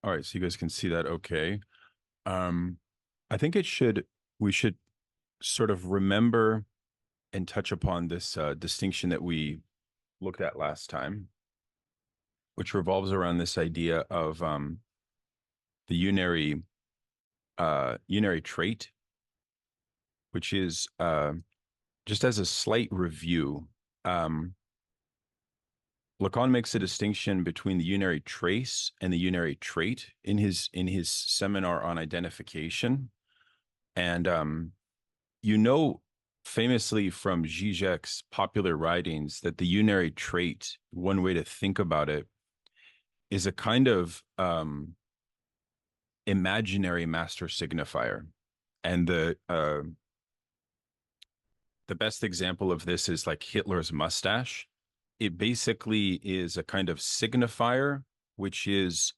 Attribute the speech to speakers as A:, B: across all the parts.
A: All right, so you guys can see that. Okay. Um, I think we should sort of remember and touch upon this distinction that we looked at last time, which revolves around this idea of the unary trait, which is just as a slight review. Lacan makes a distinction between the unary trace and the unary trait in his seminar on identification. And famously from Zizek's popular writings that the unary trait, one way to think about it, is a kind of imaginary master signifier. And the best example of this is like Hitler's mustache. It basically is a kind of signifier, which is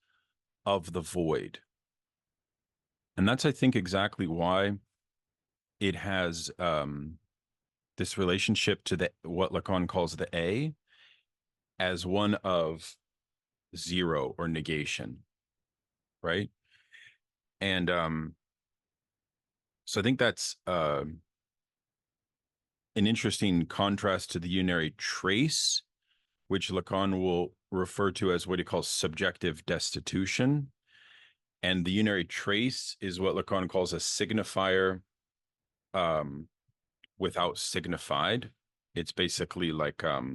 A: of the void. And that's, I think, exactly why it has this relationship to the what Lacan calls the A as one of zero or negation, right? And so I think that's an interesting contrast to the unary trace, which Lacan will refer to as what he calls subjective destitution. And the unary trace is what Lacan calls a signifier without signified. It's basically like a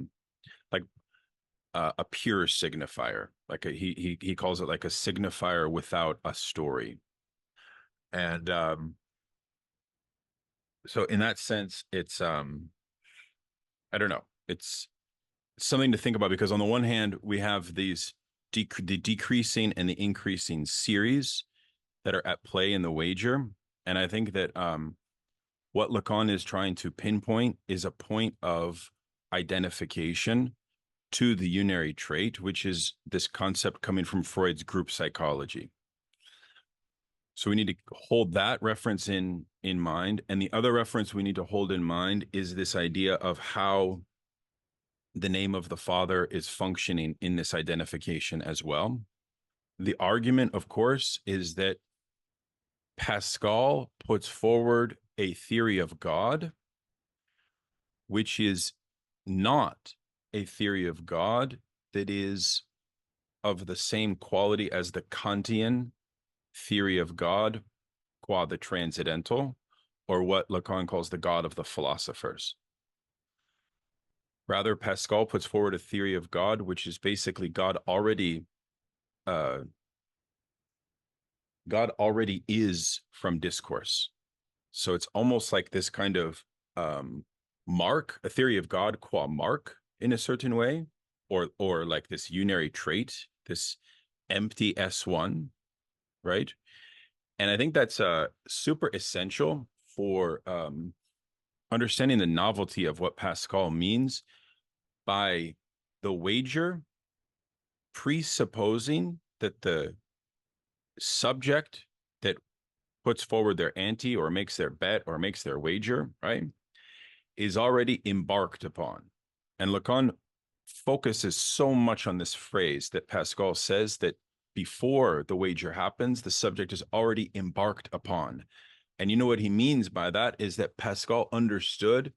A: pure signifier. Like he calls it like a signifier without a story. And so in that sense, it's I don't know. It's something to think about because on the one hand, we have these the decreasing and the increasing series that are at play in the wager. And I think that what Lacan is trying to pinpoint is a point of identification to the unary trait, which is this concept coming from Freud's group psychology. So we need to hold that reference in mind. And the other reference we need to hold in mind is this idea of how the name of the father is functioning in this identification as well. The argument, of course, is that Pascal puts forward a theory of God, which is not a theory of God that is of the same quality as the Kantian theory of God, qua the transcendental, or what Lacan calls the God of the philosophers. Rather, Pascal puts forward a theory of God, which is basically God already is from discourse. So it's almost like this kind of mark, a theory of God qua mark in a certain way, or like this unary trait, this empty S1, right? And I think that's super essential for understanding the novelty of what Pascal means by the wager presupposing that the subject that puts forward their ante or makes their bet or makes their wager, right, is already embarked upon. And Lacan focuses so much on this phrase that Pascal says that before the wager happens, the subject is already embarked upon. And you know what he means by that is that Pascal understood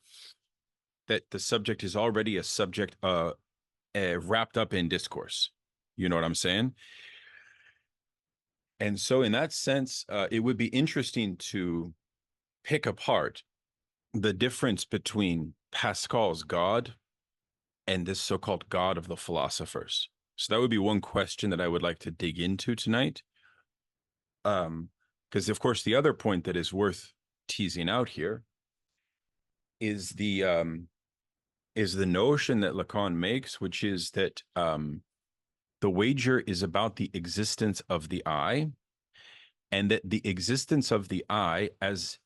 A: that the subject is already a subject wrapped up in discourse. You know what I'm saying? And so in that sense, it would be interesting to pick apart the difference between Pascal's God and this so-called God of the philosophers. So that would be one question that I would like to dig into tonight. Because of course, the other point that is worth teasing out here is the notion that Lacan makes, which is that the wager is about the existence of the I, and that the existence of the I, as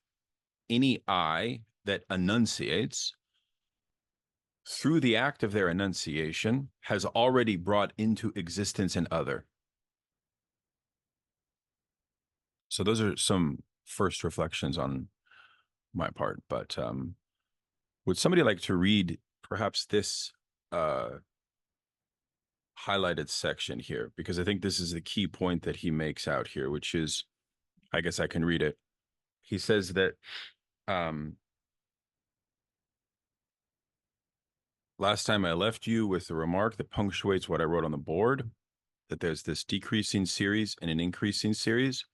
A: any I that enunciates, through the act of their enunciation, has already brought into existence an other. So those are some first reflections on my part. But would somebody like to read perhaps this highlighted section here, because I think this is the key point that he makes out here, which is, I guess I can read it. He says that last time I left you with a remark that punctuates what I wrote on the board, that there's this decreasing series and an increasing series.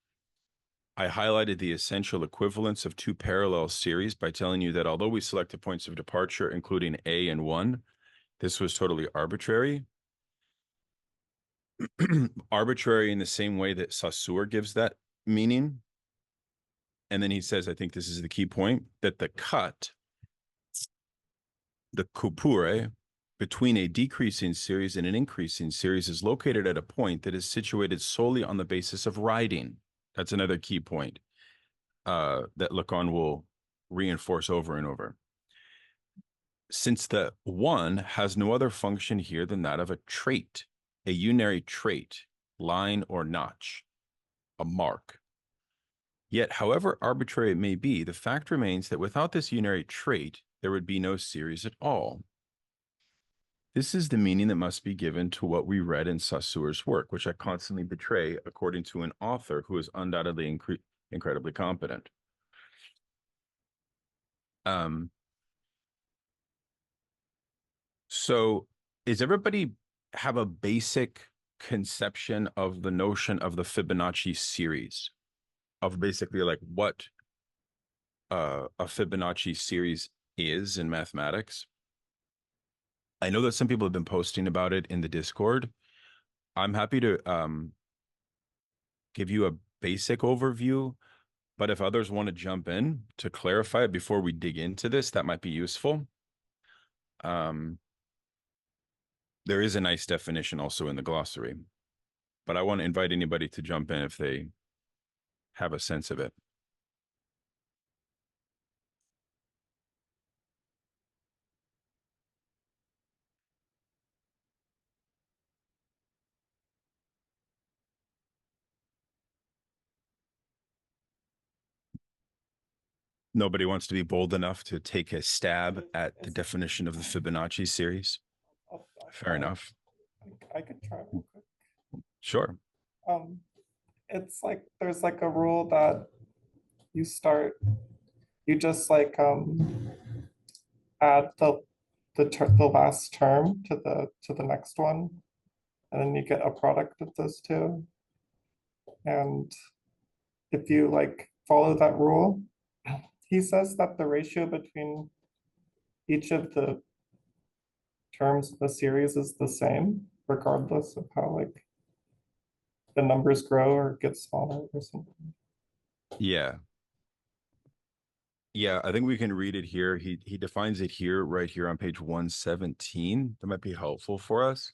A: I highlighted the essential equivalence of two parallel series by telling you that although we selected points of departure, including A and 1, this was totally arbitrary. Arbitrary in the same way that Saussure gives that meaning. And then he says, I think this is the key point, that the cut, the coupure, between a decreasing series and an increasing series is located at a point that is situated solely on the basis of writing. That's another key point that Lacan will reinforce over and over. Since the 1 has no other function here than that of a trait, a unary trait, line or notch, a mark. Yet, however arbitrary it may be, the fact remains that without this unary trait, there would be no series at all. This is the meaning that must be given to what we read in Saussure's work, which I constantly betray, according to an author who is undoubtedly incredibly competent. So is everybody have a basic conception of the notion of the Fibonacci series, of basically like what a Fibonacci series is in mathematics? I know that some people have been posting about it in the Discord. I'm happy to give you a basic overview, but if others want to jump in to clarify it before we dig into this, that might be useful. There is a nice definition also in the glossary, but I want to invite anybody to jump in if they have a sense of it. Nobody wants to be bold enough to take a stab at the definition of the Fibonacci series. Fair enough.
B: I could try real quick.
A: Sure.
B: It's like there's like a rule that you just like add the last term to the next one, and then you get a product of those two. And if you like follow that rule, he says that the ratio between each of the terms of the series is the same, regardless of how like the numbers grow or get smaller or something.
A: Yeah. Yeah, I think we can read it here. He defines it here, right here on page 117. That might be helpful for us.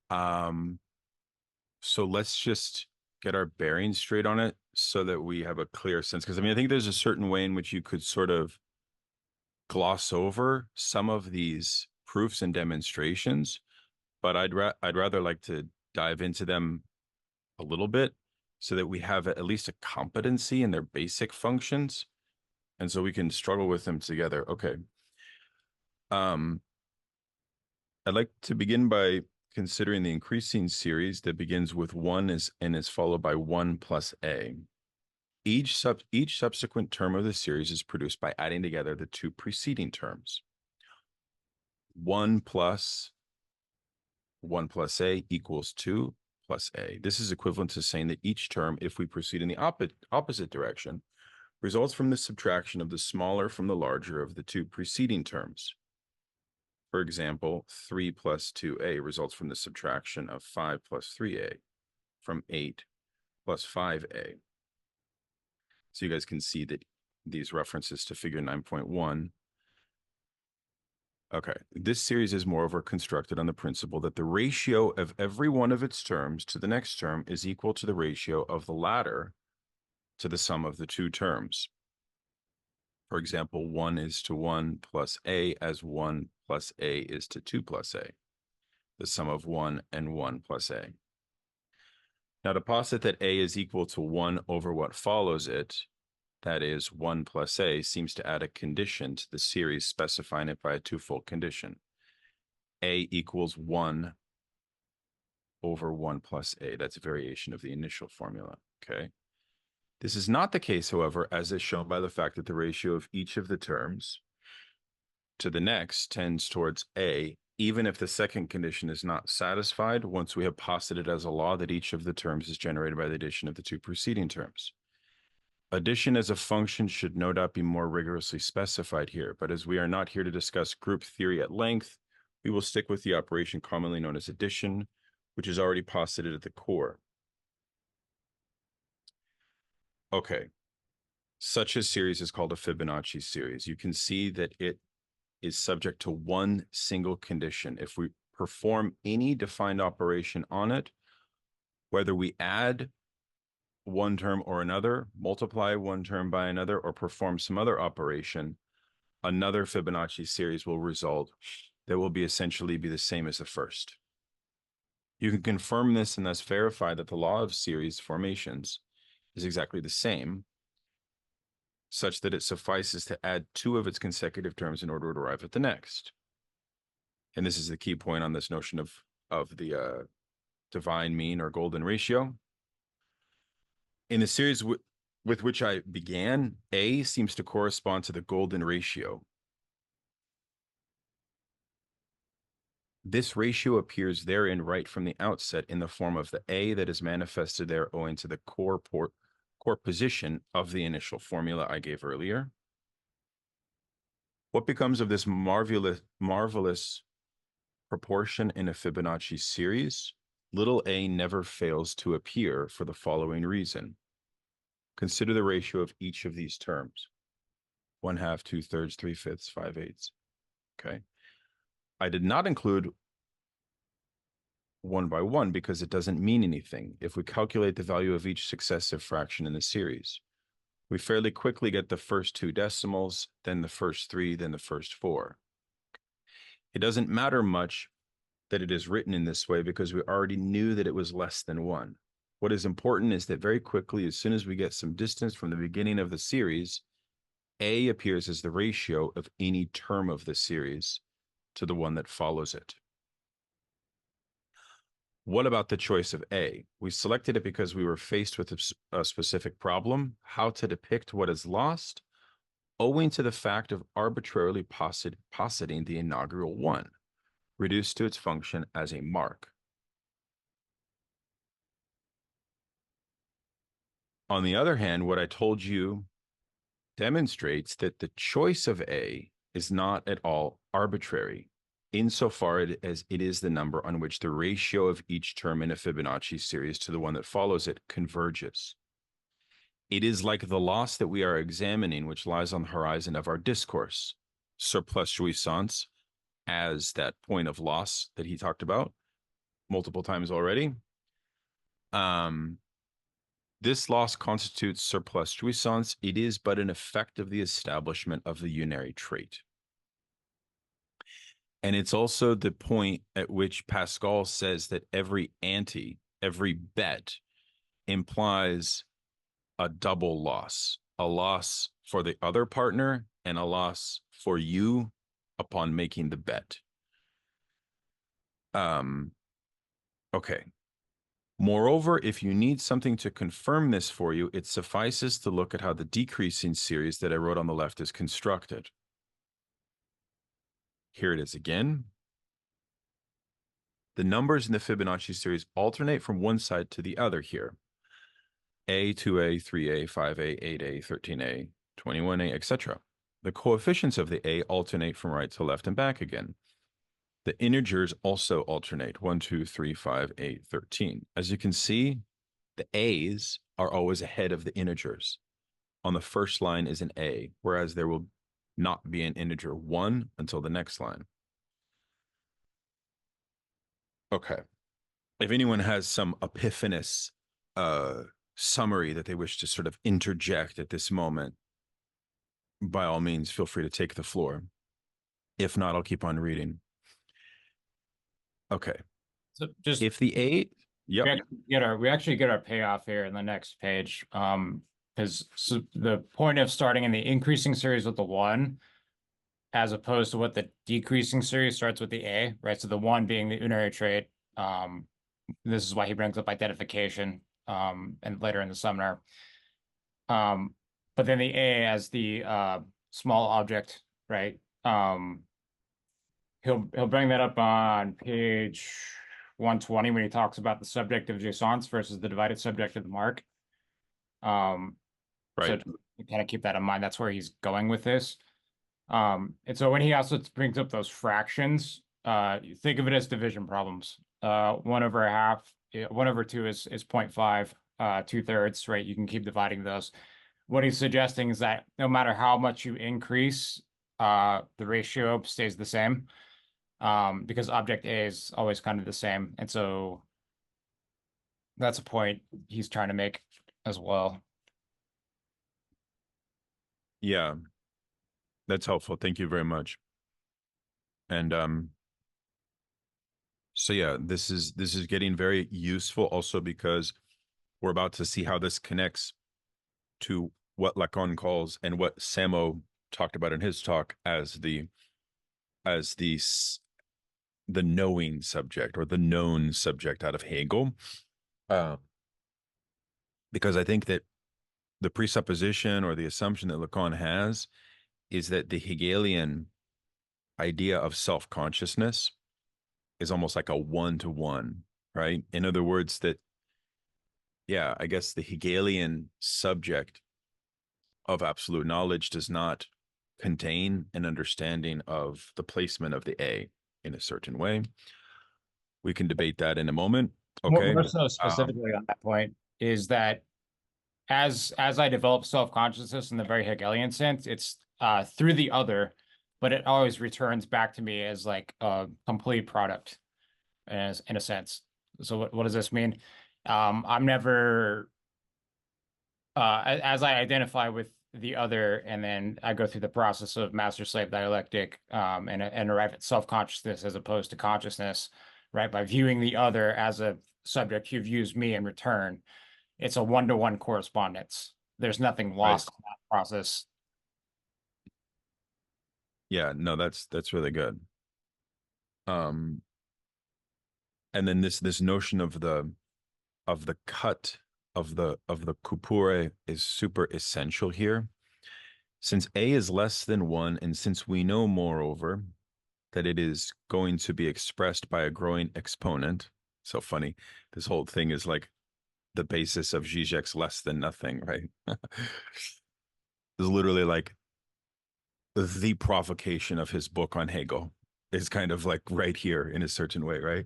A: So let's just get our bearings straight on it so that we have a clear sense. Because I mean, I think there's a certain way in which you could sort of gloss over some of these proofs and demonstrations, but I'd rather like to dive into them a little bit so that we have at least a competency in their basic functions, and so we can struggle with them together. Okay. I'd like to begin by considering the increasing series that begins with 1 and is followed by 1 plus a. Each subsequent term of the series is produced by adding together the two preceding terms. 1 plus a equals 2 plus a. This is equivalent to saying that each term, if we proceed in the opposite direction, results from the subtraction of the smaller from the larger of the two preceding terms. For example, 3 plus 2a results from the subtraction of 5 plus 3a, from 8 plus 5a. So you guys can see that these references to figure 9.1. Okay, this series is moreover constructed on the principle that the ratio of every one of its terms to the next term is equal to the ratio of the latter to the sum of the two terms. For example, 1 is to 1 plus a as 1 plus a is to 2 plus a, the sum of 1 and 1 plus a. Now, to posit that a is equal to 1 over what follows it, that is 1 plus a, seems to add a condition to the series specifying it by a twofold condition. A equals 1 over 1 plus a. That's a variation of the initial formula, okay? This is not the case, however, as is shown by the fact that the ratio of each of the terms to the next tends towards a, even if the second condition is not satisfied once we have posited as a law that each of the terms is generated by the addition of the two preceding terms. Addition as a function should no doubt be more rigorously specified here, but as we are not here to discuss group theory at length, we will stick with the operation commonly known as addition, which is already posited at the core. Okay, such a series is called a Fibonacci series. You can see that it is subject to one single condition. If we perform any defined operation on it, whether we add one term or another, multiply one term by another, or perform some other operation, another Fibonacci series will result that will be essentially be the same as the first. You can confirm this and thus verify that the law of series formations is exactly the same, such that it suffices to add two of its consecutive terms in order to arrive at the next. And this is the key point on this notion of the divine mean or golden ratio. In the series with which I began, A seems to correspond to the golden ratio. This ratio appears therein right from the outset in the form of the A that is manifested there owing to the core position of the initial formula I gave earlier. What becomes of this marvelous proportion in a Fibonacci series? Little a never fails to appear for the following reason. Consider the ratio of each of these terms. 1/2, 2/3, 3/5, 5/8. Okay. I did not include 1 by 1 because it doesn't mean anything. If we calculate the value of each successive fraction in the series, we fairly quickly get the first two decimals, then the first three, then the first four. It doesn't matter much that it is written in this way because we already knew that it was less than 1. What is important is that very quickly, as soon as we get some distance from the beginning of the series, A appears as the ratio of any term of the series to the one that follows it. What about the choice of A? We selected it because we were faced with a specific problem, how to depict what is lost, owing to the fact of arbitrarily positing the inaugural 1, reduced to its function as a mark. On the other hand, what I told you demonstrates that the choice of A is not at all arbitrary, insofar as it is the number on which the ratio of each term in a Fibonacci series to the one that follows it converges. It is like the loss that we are examining, which lies on the horizon of our discourse, surplus jouissance, as that point of loss that he talked about multiple times already. This loss constitutes surplus jouissance. It is but an effect of the establishment of the unary trait. And it's also the point at which Pascal says that every bet implies a double loss, a loss for the other partner and a loss for you upon making the bet. Okay. Moreover, if you need something to confirm this for you, it suffices to look at how the decreasing series that I wrote on the left is constructed. Here it is again. The numbers in the Fibonacci series alternate from one side to the other here. A, 2A, 3A, 5A, 8A, 13A, 21A, etc. The coefficients of the A alternate from right to left and back again. The integers also alternate 1, 2, 3, 5, 8, 13. As you can see, the A's are always ahead of the integers. On the first line is an A, whereas there will not be an integer 1 until the next line. Okay. If anyone has some epiphanous summary that they wish to sort of interject at this moment, by all means, feel free to take the floor. If not, I'll keep on reading. Okay.
C: So just
A: if the 8, yep.
C: we actually get our payoff here in the next page. Because the point of starting in the increasing series with the 1, as opposed to what the decreasing series starts with the A, right? So the 1 being the unary trait, This is why he brings up identification, and later in the seminar. But then the A as the small object, right? He'll bring that up on page 120 when he talks about the subject of jouissance versus the divided subject of the mark.
A: Right.
C: So to kind of keep that in mind, that's where he's going with this. And so when he also brings up those fractions, you think of it as division problems. 1/2, 1/2 is 0.5, 2/3, right? You can keep dividing those. What he's suggesting is that no matter how much you increase, the ratio stays the same, because object A is always kind of the same. And so that's a point he's trying to make as well.
A: Yeah, that's helpful. Thank you very much. And so yeah, this is getting very useful also because we're about to see how this connects to what Lacan calls and what Samo talked about in his talk as the knowing subject or the known subject out of Hegel. Because I think that the presupposition or the assumption that Lacan has is that the Hegelian idea of self-consciousness is almost like a one-to-one, right? In other words, that, yeah, I guess the Hegelian subject of absolute knowledge does not contain an understanding of the placement of the A in a certain way. We can debate that in a moment. Okay.
C: More so specifically on that point is that as I develop self-consciousness in the very Hegelian sense, it's through the other, but it always returns back to me as like a complete product, as in a sense. So what does this mean? I'm never as I identify with the other, and then I go through the process of master-slave dialectic, and arrive at self-consciousness as opposed to consciousness, right? By viewing the other as a subject who views me in return. It's a one-to-one correspondence. There's nothing lost in that process.
A: Yeah, no, that's really good. And then this notion of the cut of the coupure is super essential here. Since A is less than 1, and since we know, moreover, that it is going to be expressed by a growing exponent. So funny. This whole thing is like the basis of Zizek's less than nothing, right? It's literally like the provocation of his book on Hegel is kind of like right here in a certain way, right?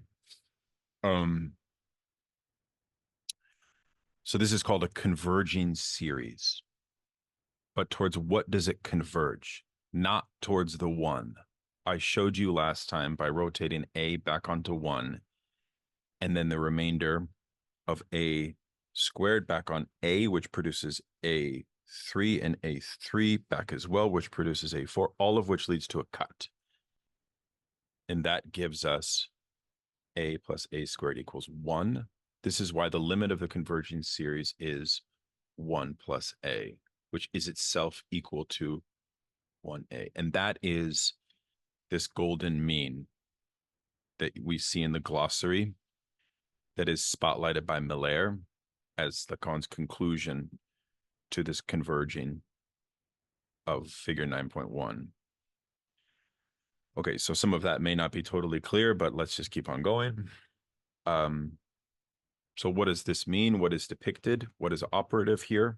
A: So this is called a converging series. But towards what does it converge? Not towards the one. I showed you last time by rotating A back onto 1, and then the remainder of A squared back on A, which produces A3, and A3 back as well, which produces A4, all of which leads to a cut. And that gives us A plus A squared equals 1. This is why the limit of the converging series is 1 plus A, which is itself equal to 1A. And that is this golden mean that we see in the glossary that is spotlighted by Miller as Lacan's conclusion to this converging of figure 9.1. Okay, so some of that may not be totally clear, but let's just keep on going. So what does this mean? What is depicted? What is operative here?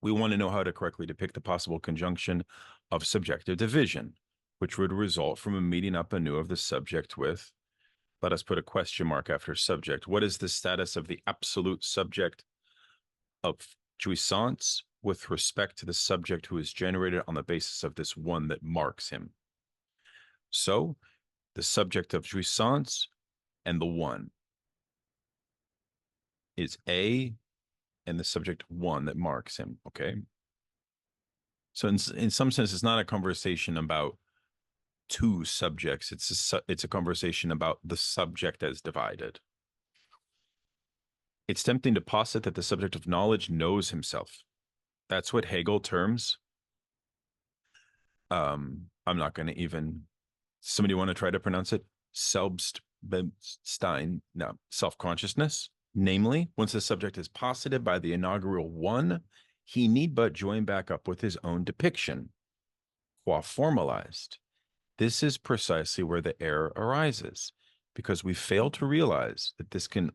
A: We want to know how to correctly depict the possible conjunction of subjective division, which would result from a meeting up anew of the subject with, let us put a question mark after subject. What is the status of the absolute subject of jouissance with respect to the subject who is generated on the basis of this one that marks him? So the subject of jouissance and the one is A, and the subject one that marks him, okay? So in some sense, it's not a conversation about two subjects. It's a conversation about the subject as divided. It's tempting to posit that the subject of knowledge knows himself. That's what Hegel terms. I'm not going to even. Somebody want to try to pronounce it? self-consciousness. Namely, once the subject is posited by the inaugural one, he need but join back up with his own depiction, qua formalized. This is precisely where the error arises, because we fail to realize that this can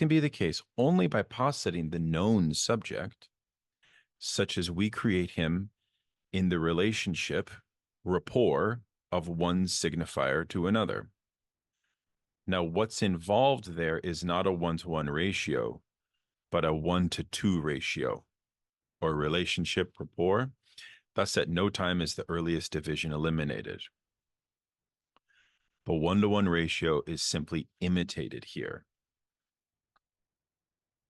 A: be the case only by positing the known subject, such as we create him in the relationship, rapport, of one signifier to another. Now, what's involved there is not a one-to-one ratio, but a 1-to-2 ratio, or relationship rapport. Thus, at no time is the earliest division eliminated. The 1-to-1 ratio is simply imitated here.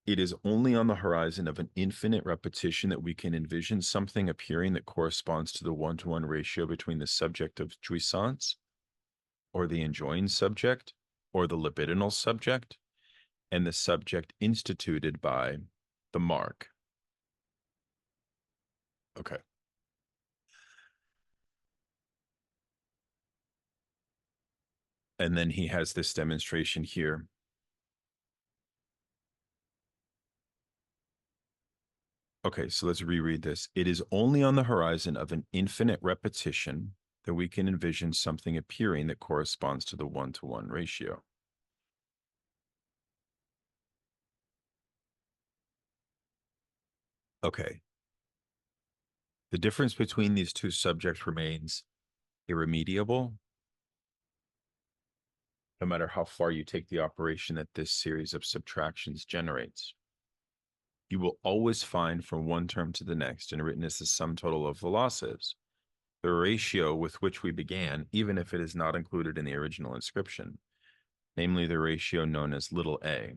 A: It is only on the horizon of an infinite repetition that we can envision something appearing that corresponds to the 1-to-1 ratio between the subject of jouissance, or the enjoying subject, or the libidinal subject, and the subject instituted by the mark. Okay. And then he has this demonstration here. Okay, so let's reread this. It is only on the horizon of an infinite repetition that we can envision something appearing that corresponds to the 1-to-1 ratio. Okay. The difference between these two subjects remains irremediable, no matter how far you take the operation that this series of subtractions generates. You will always find from one term to the next, and written as the sum total of the losses, the ratio with which we began, even if it is not included in the original inscription, namely the ratio known as little a.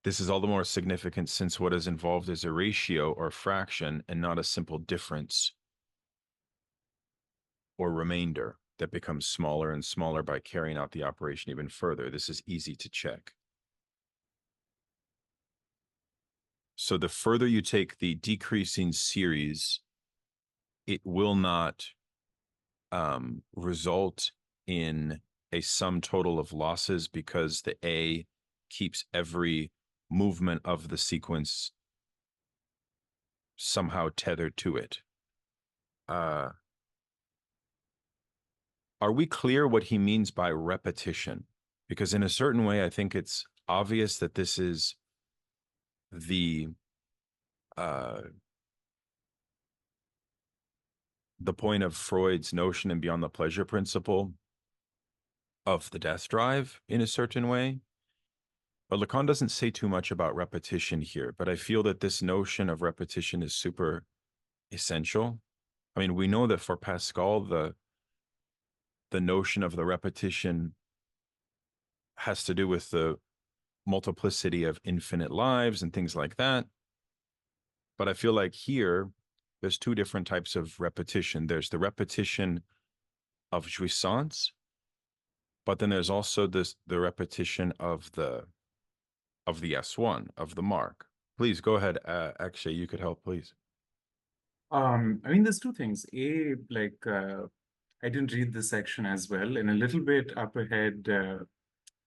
A: This is all the more significant since what is involved is a ratio or fraction and not a simple difference or remainder that becomes smaller and smaller by carrying out the operation even further. This is easy to check. So the further you take the decreasing series, it will not result in a sum total of losses because the A keeps every movement of the sequence somehow tethered to it. Are we clear what he means by repetition? Because in a certain way, I think it's obvious that this is the point of Freud's notion and beyond the pleasure principle of the death drive in a certain way. But Lacan doesn't say too much about repetition here, but I feel that this notion of repetition is super essential. I mean, we know that for Pascal, the notion of the repetition has to do with the multiplicity of infinite lives and things like that. But I feel like here, there's two different types of repetition. There's the repetition of jouissance, but then there's also the repetition of the S1, of the mark. Please go ahead, Akshay, you could help, please.
D: I mean, there's two things. A, like, I didn't read this section as well. And a little bit up ahead,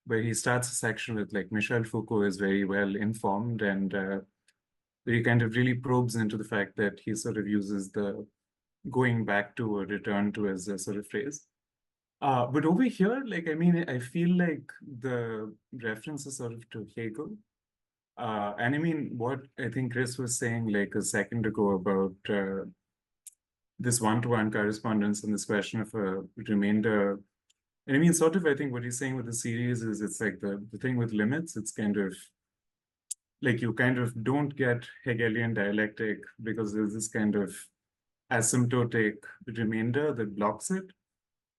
D: where he starts a section with, like, Michel Foucault is very well informed, and he kind of really probes into the fact that he sort of uses the going back to or return to as a sort of phrase. But over here, like, I mean, I feel like the reference is sort of to Hegel. And I mean, what I think Chris was saying like a second ago about this one-to-one correspondence and this question of a remainder. And I mean, sort of, I think what he's saying with the series is it's like the thing with limits, it's kind of like you kind of don't get Hegelian dialectic because there's this kind of asymptotic remainder that blocks it,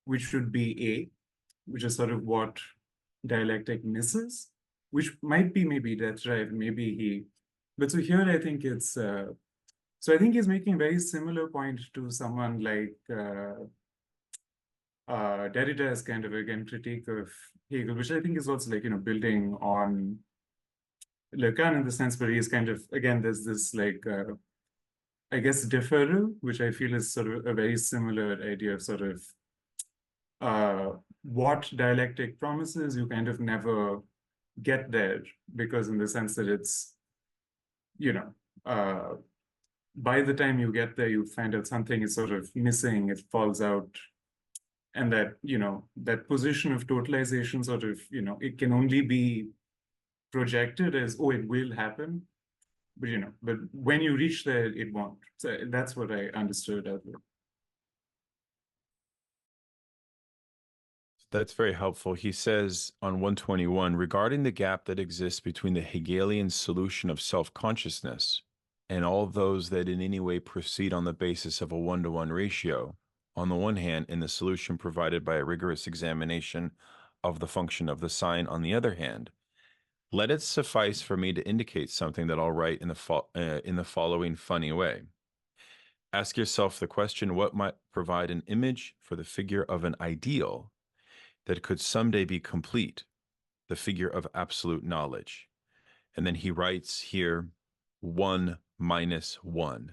D: which should be A, which is sort of what dialectic misses, which might be maybe that's right, maybe he, but so here I think it's, so I think he's making a very similar point to someone like Derrida's kind of, again, critique of Hegel, which I think is also like, you know, building on Lacan in the sense where he's kind of, again, there's this like I guess, deferral, which I feel is sort of a very similar idea of sort of what dialectic promises, you kind of never get there, because in the sense that it's, you know, by the time you get there, you find out something is sort of missing, it falls out. And that, you know, that position of totalization sort of, you know, it can only be projected as, oh, it will happen. But, you know, but when you reach there, it won't. So that's what I understood out of it.
A: That's very helpful. He says on 121, regarding the gap that exists between the Hegelian solution of self-consciousness and all those that in any way proceed on the basis of a one-to-one ratio, on the one hand, in the solution provided by a rigorous examination of the function of the sign on the other hand, let it suffice for me to indicate something that I'll write in the following funny way. Ask yourself the question, what might provide an image for the figure of an ideal that could someday be complete, the figure of absolute knowledge? And then he writes here, 1 minus 1.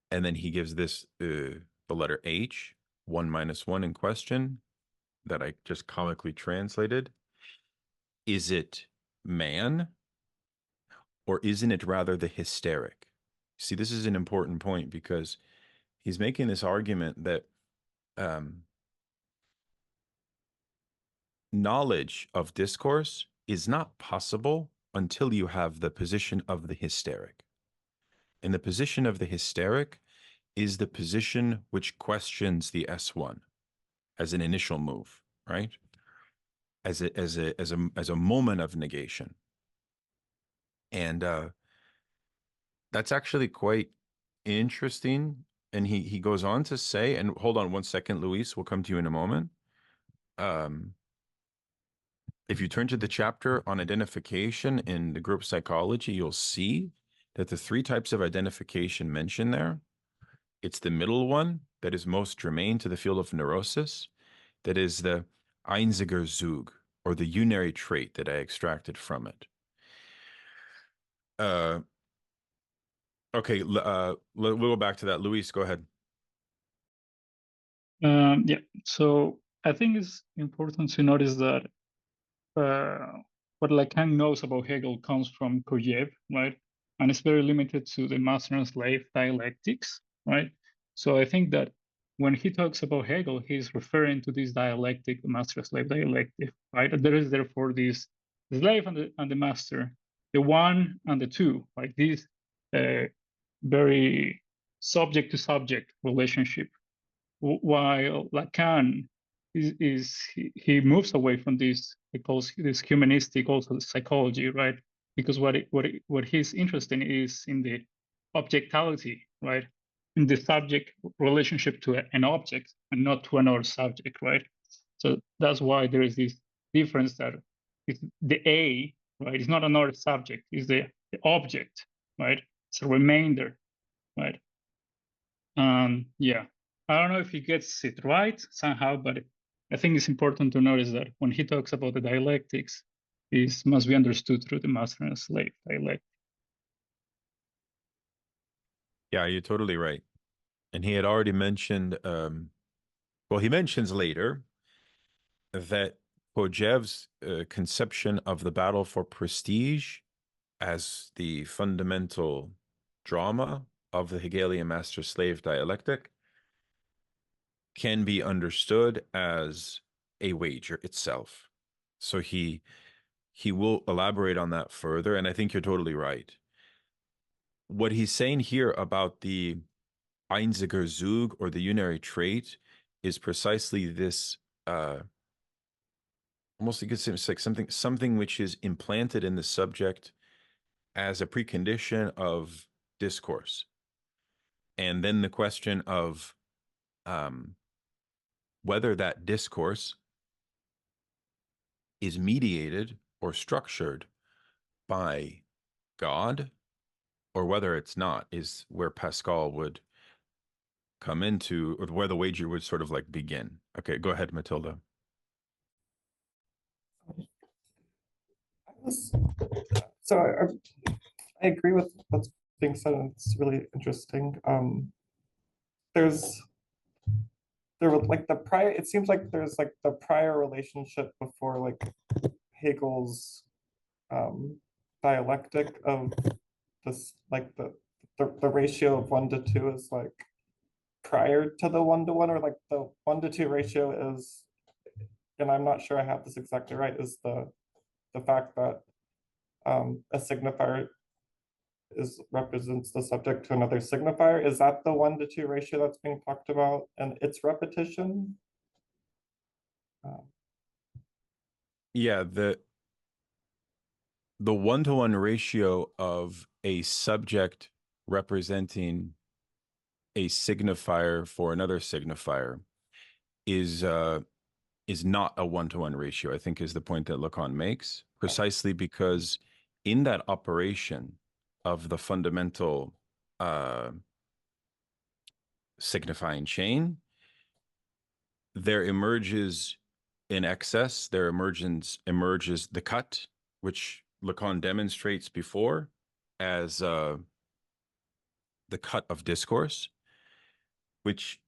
A: And then he gives this, the letter H, 1 minus 1 in question, that I just comically translated. Is it man, or isn't it rather the hysteric? See, this is an important point, because he's making this argument that knowledge of discourse is not possible until you have the position of the hysteric. And the position of the hysteric is the position which questions the S1 as an initial move, right? As a moment of negation. And that's actually quite interesting. And he goes on to say, and hold on one second, Luis, we'll come to you in a moment. If you turn to the chapter on identification in the group psychology, you'll see that the 3 types of identification mentioned there, it's the middle one that is most germane to the field of neurosis, that is the einziger Zug, or the unary trait that I extracted from it. Okay, we'll go back to that. Luis, go ahead.
E: Yeah, so I think it's important to notice that what Lacan knows about Hegel comes from Kojev, right? And it's very limited to the master and slave dialectics, right? So I think that when he talks about Hegel, he's referring to this dialectic, the master-slave dialectic, right? There is therefore this the slave and the master, the one and the two, like this very subject-to-subject relationship. While Lacan he moves away from this, he calls this humanistic also psychology, right? Because what he's interested in is in the objectality, right? In the subject relationship to an object and not to another subject, right? So that's why there is this difference that it's the A, right? It's not another subject, it's the object, right? It's a remainder, right? Yeah, I don't know if he gets it right somehow, but I think it's important to notice that when he talks about the dialectics, this must be understood through the master and slave dialectic.
A: Yeah, you're totally right. And he had already mentioned, well, he mentions later that Kojev's conception of the battle for prestige as the fundamental drama of the Hegelian master-slave dialectic can be understood as a wager itself. So he will elaborate on that further, and I think you're totally right. What he's saying here about the einziger Zug, or the unary trait, is precisely this almost, you could say, it's like something which is implanted in the subject as a precondition of discourse. And then the question of whether that discourse is mediated or structured by God, or whether it's not, is where Pascal would come into, or where the wager would sort of like begin. Okay, go ahead, Matilda.
B: So I agree with what's being said, and it's really interesting. There was like the prior, it seems like there's like the prior relationship before like Hegel's dialectic of this, like the ratio of 1 to 2 is like prior to the 1 to 1, or like the 1 to 2 ratio is, and I'm not sure I have this exactly right, is the fact that a signifier represents the subject to another signifier. Is that the 1 to 2 ratio that's being talked about and its repetition?
A: Yeah, the 1-to-1 ratio of a subject representing a signifier for another signifier is not a 1-to-1 ratio, I think, is the point that Lacan makes, precisely because in that operation of the fundamental signifying chain, there emerges in excess, there emerges the cut, which Lacan demonstrates before as the cut of discourse, which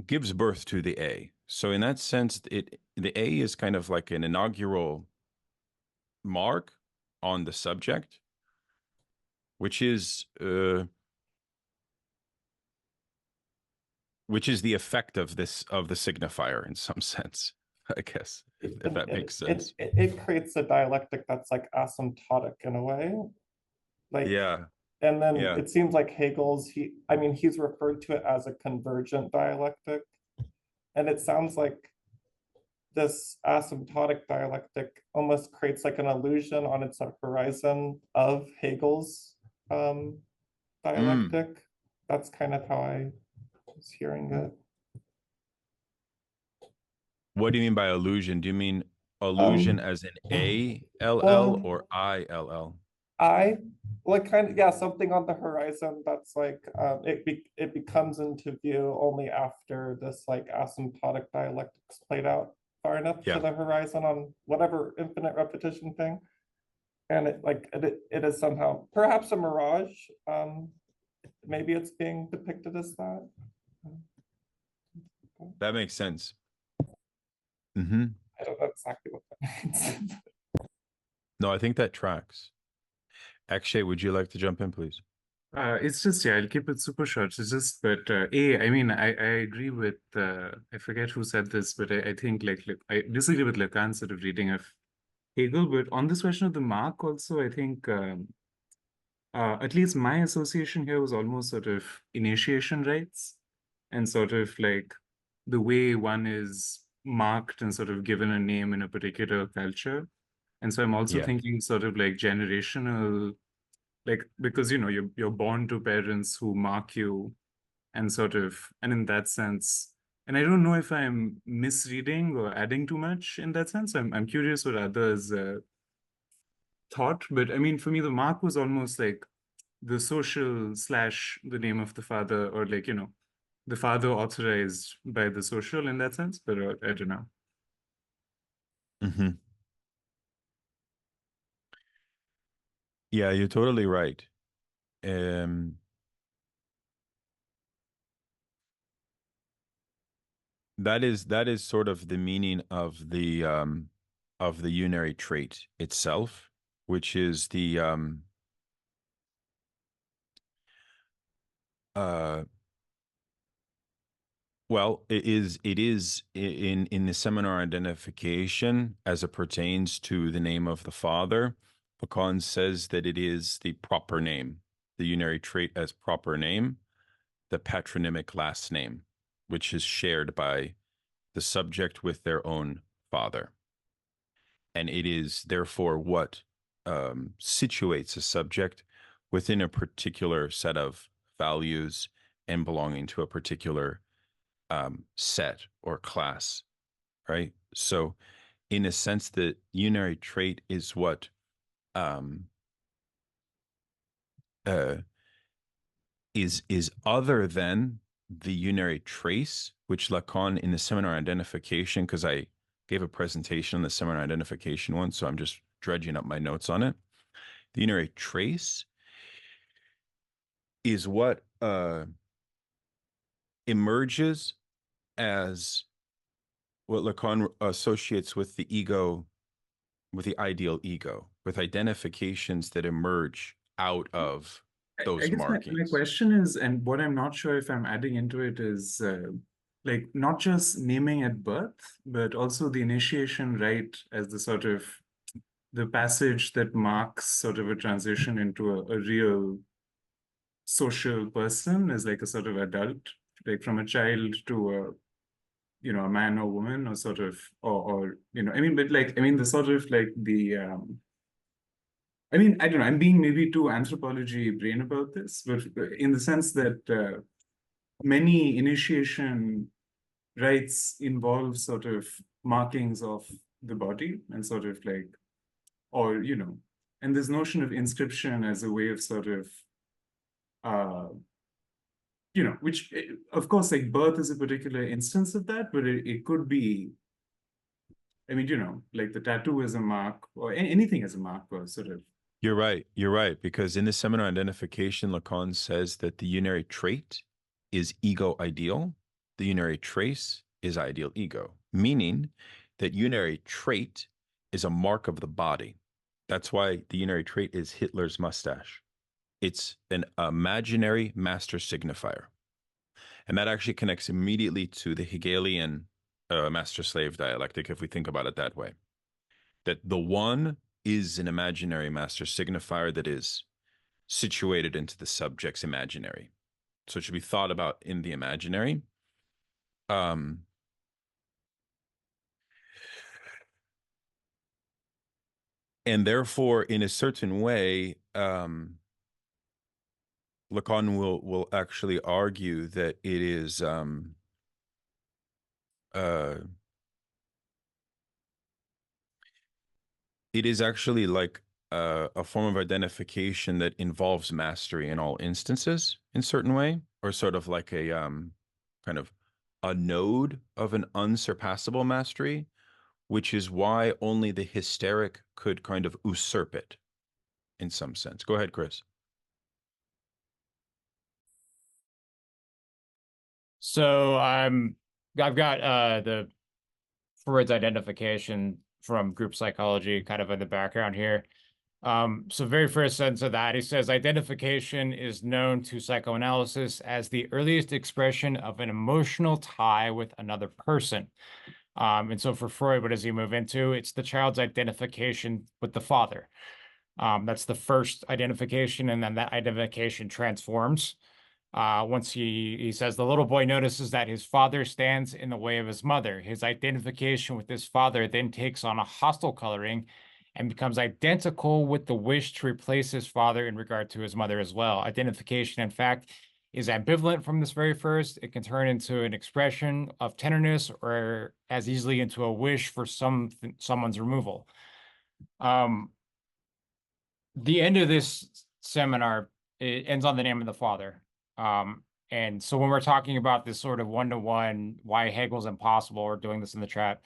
A: gives birth to the A. So in that sense, the A is kind of like an inaugural mark on the subject, which is the effect of the signifier in some sense, I guess, if that makes sense.
B: It creates a dialectic that's like asymptotic in a way. Like,
A: yeah.
B: And then
A: Yeah.
B: it seems like he's referred to it as a convergent dialectic. And it sounds like this asymptotic dialectic almost creates like an illusion on its horizon of Hegel's dialectic. That's kind of how I was hearing it.
A: What do you mean by illusion? Do you mean illusion as in A-L-L or I-L-L?
B: Like kind of, yeah, something on the horizon that's like it becomes into view only after this like asymptotic dialectics played out far enough to the horizon on whatever infinite repetition thing, and it is somehow perhaps a mirage. Maybe it's being depicted as that.
A: That makes sense.
B: I don't know exactly what that means.
A: No, I think that tracks. Akshay, would you like to jump in, please?
D: It's just, I'll keep it super short. It's just, but I mean, I agree with, I forget who said this, but I think like I disagree with Lacan's sort of reading of Hegel. But on this question of the mark also, I think at least my association here was almost sort of initiation rites and sort of like the way one is marked and sort of given a name in a particular culture. And so I'm also thinking sort of like generational, like, because, you're born to parents who mark you and sort of, and in that sense, and I don't know if I'm misreading or adding too much in that sense. I'm curious what others thought, but I mean, for me, the mark was almost like the social / the name of the father, or like, the father authorized by the social in that sense, but I don't know.
A: Yeah, you're totally right. That is sort of the meaning of the unary trait itself, which is the well, it is in the seminar identification as it pertains to the name of the father. Lacan says that it is the proper name, the unary trait as proper name, the patronymic last name, which is shared by the subject with their own father. And it is therefore what situates a subject within a particular set of values and belonging to a particular set or class, right? So in a sense, the unary trait is what is other than the unary trace, which Lacan in the seminar identification, because I gave a presentation on the seminar identification one, so I'm just dredging up my notes on it. The unary trace is what emerges as what Lacan associates with the ego, with the ideal ego, with identifications that emerge out of
D: I
A: those
D: guess my
A: markings.
D: question is, and what I'm not sure if I'm adding into it is like not just naming at birth, but also the initiation rite as the sort of the passage that marks sort of a transition into a real social person as like a sort of adult, like from a child to a, you know, a man or woman, or sort of, or you know, I mean, but like, I mean, the sort of like the, I mean, I don't know, I'm being maybe too anthropology brain about this, but in the sense that many initiation rites involve sort of markings of the body and sort of like, or, you know, and this notion of inscription as a way of sort of, you know, which of course, like birth is a particular instance of that, but it could be, I mean, you know, like the tattoo is a mark, or anything as a mark, or sort of.
A: You're right. You're right. Because in the seminar identification, Lacan says that the unary trait is ego ideal. The unary trace is ideal ego, meaning that unary trait is a mark of the body. That's why the unary trait is Hitler's mustache. It's an imaginary master signifier. And that actually connects immediately to the Hegelian master-slave dialectic, if we think about it that way. That the one is an imaginary master signifier that is situated into the subject's imaginary. So it should be thought about in the imaginary. And therefore, in a certain way, Lacan will actually argue that it is actually like a form of identification that involves mastery in all instances in certain way, or sort of like a kind of a node of an unsurpassable mastery, which is why only the hysteric could kind of usurp it in some sense. Go ahead, Chris.
C: So I've got the Freud's identification from group psychology kind of in the background here. So very first sentence of that, he says, identification is known to psychoanalysis as the earliest expression of an emotional tie with another person. And so for Freud, what does he move into? It's the child's identification with the father. That's the first identification, and then that identification transforms. Once he says the little boy notices that his father stands in the way of his mother. His identification with his father then takes on a hostile coloring and becomes identical with the wish to replace his father in regard to his mother as well. Identification, in fact, is ambivalent from this very first. It can turn into an expression of tenderness or as easily into a wish for someone's removal. The end of this seminar, it ends on the name of the father. And so when we're talking about this sort of one-to-one, why Hegel's impossible, or doing this in the chat,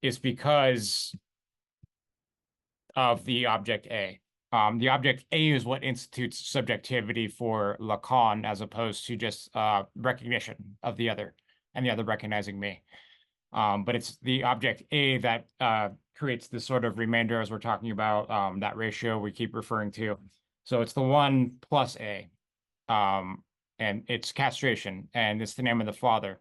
C: is because of the object A. The object A is what institutes subjectivity for Lacan, as opposed to just recognition of the other and the other recognizing me. But it's the object A that creates this sort of remainder, as we're talking about, that ratio we keep referring to. So it's the one plus A. And it's castration, and it's the name of the father.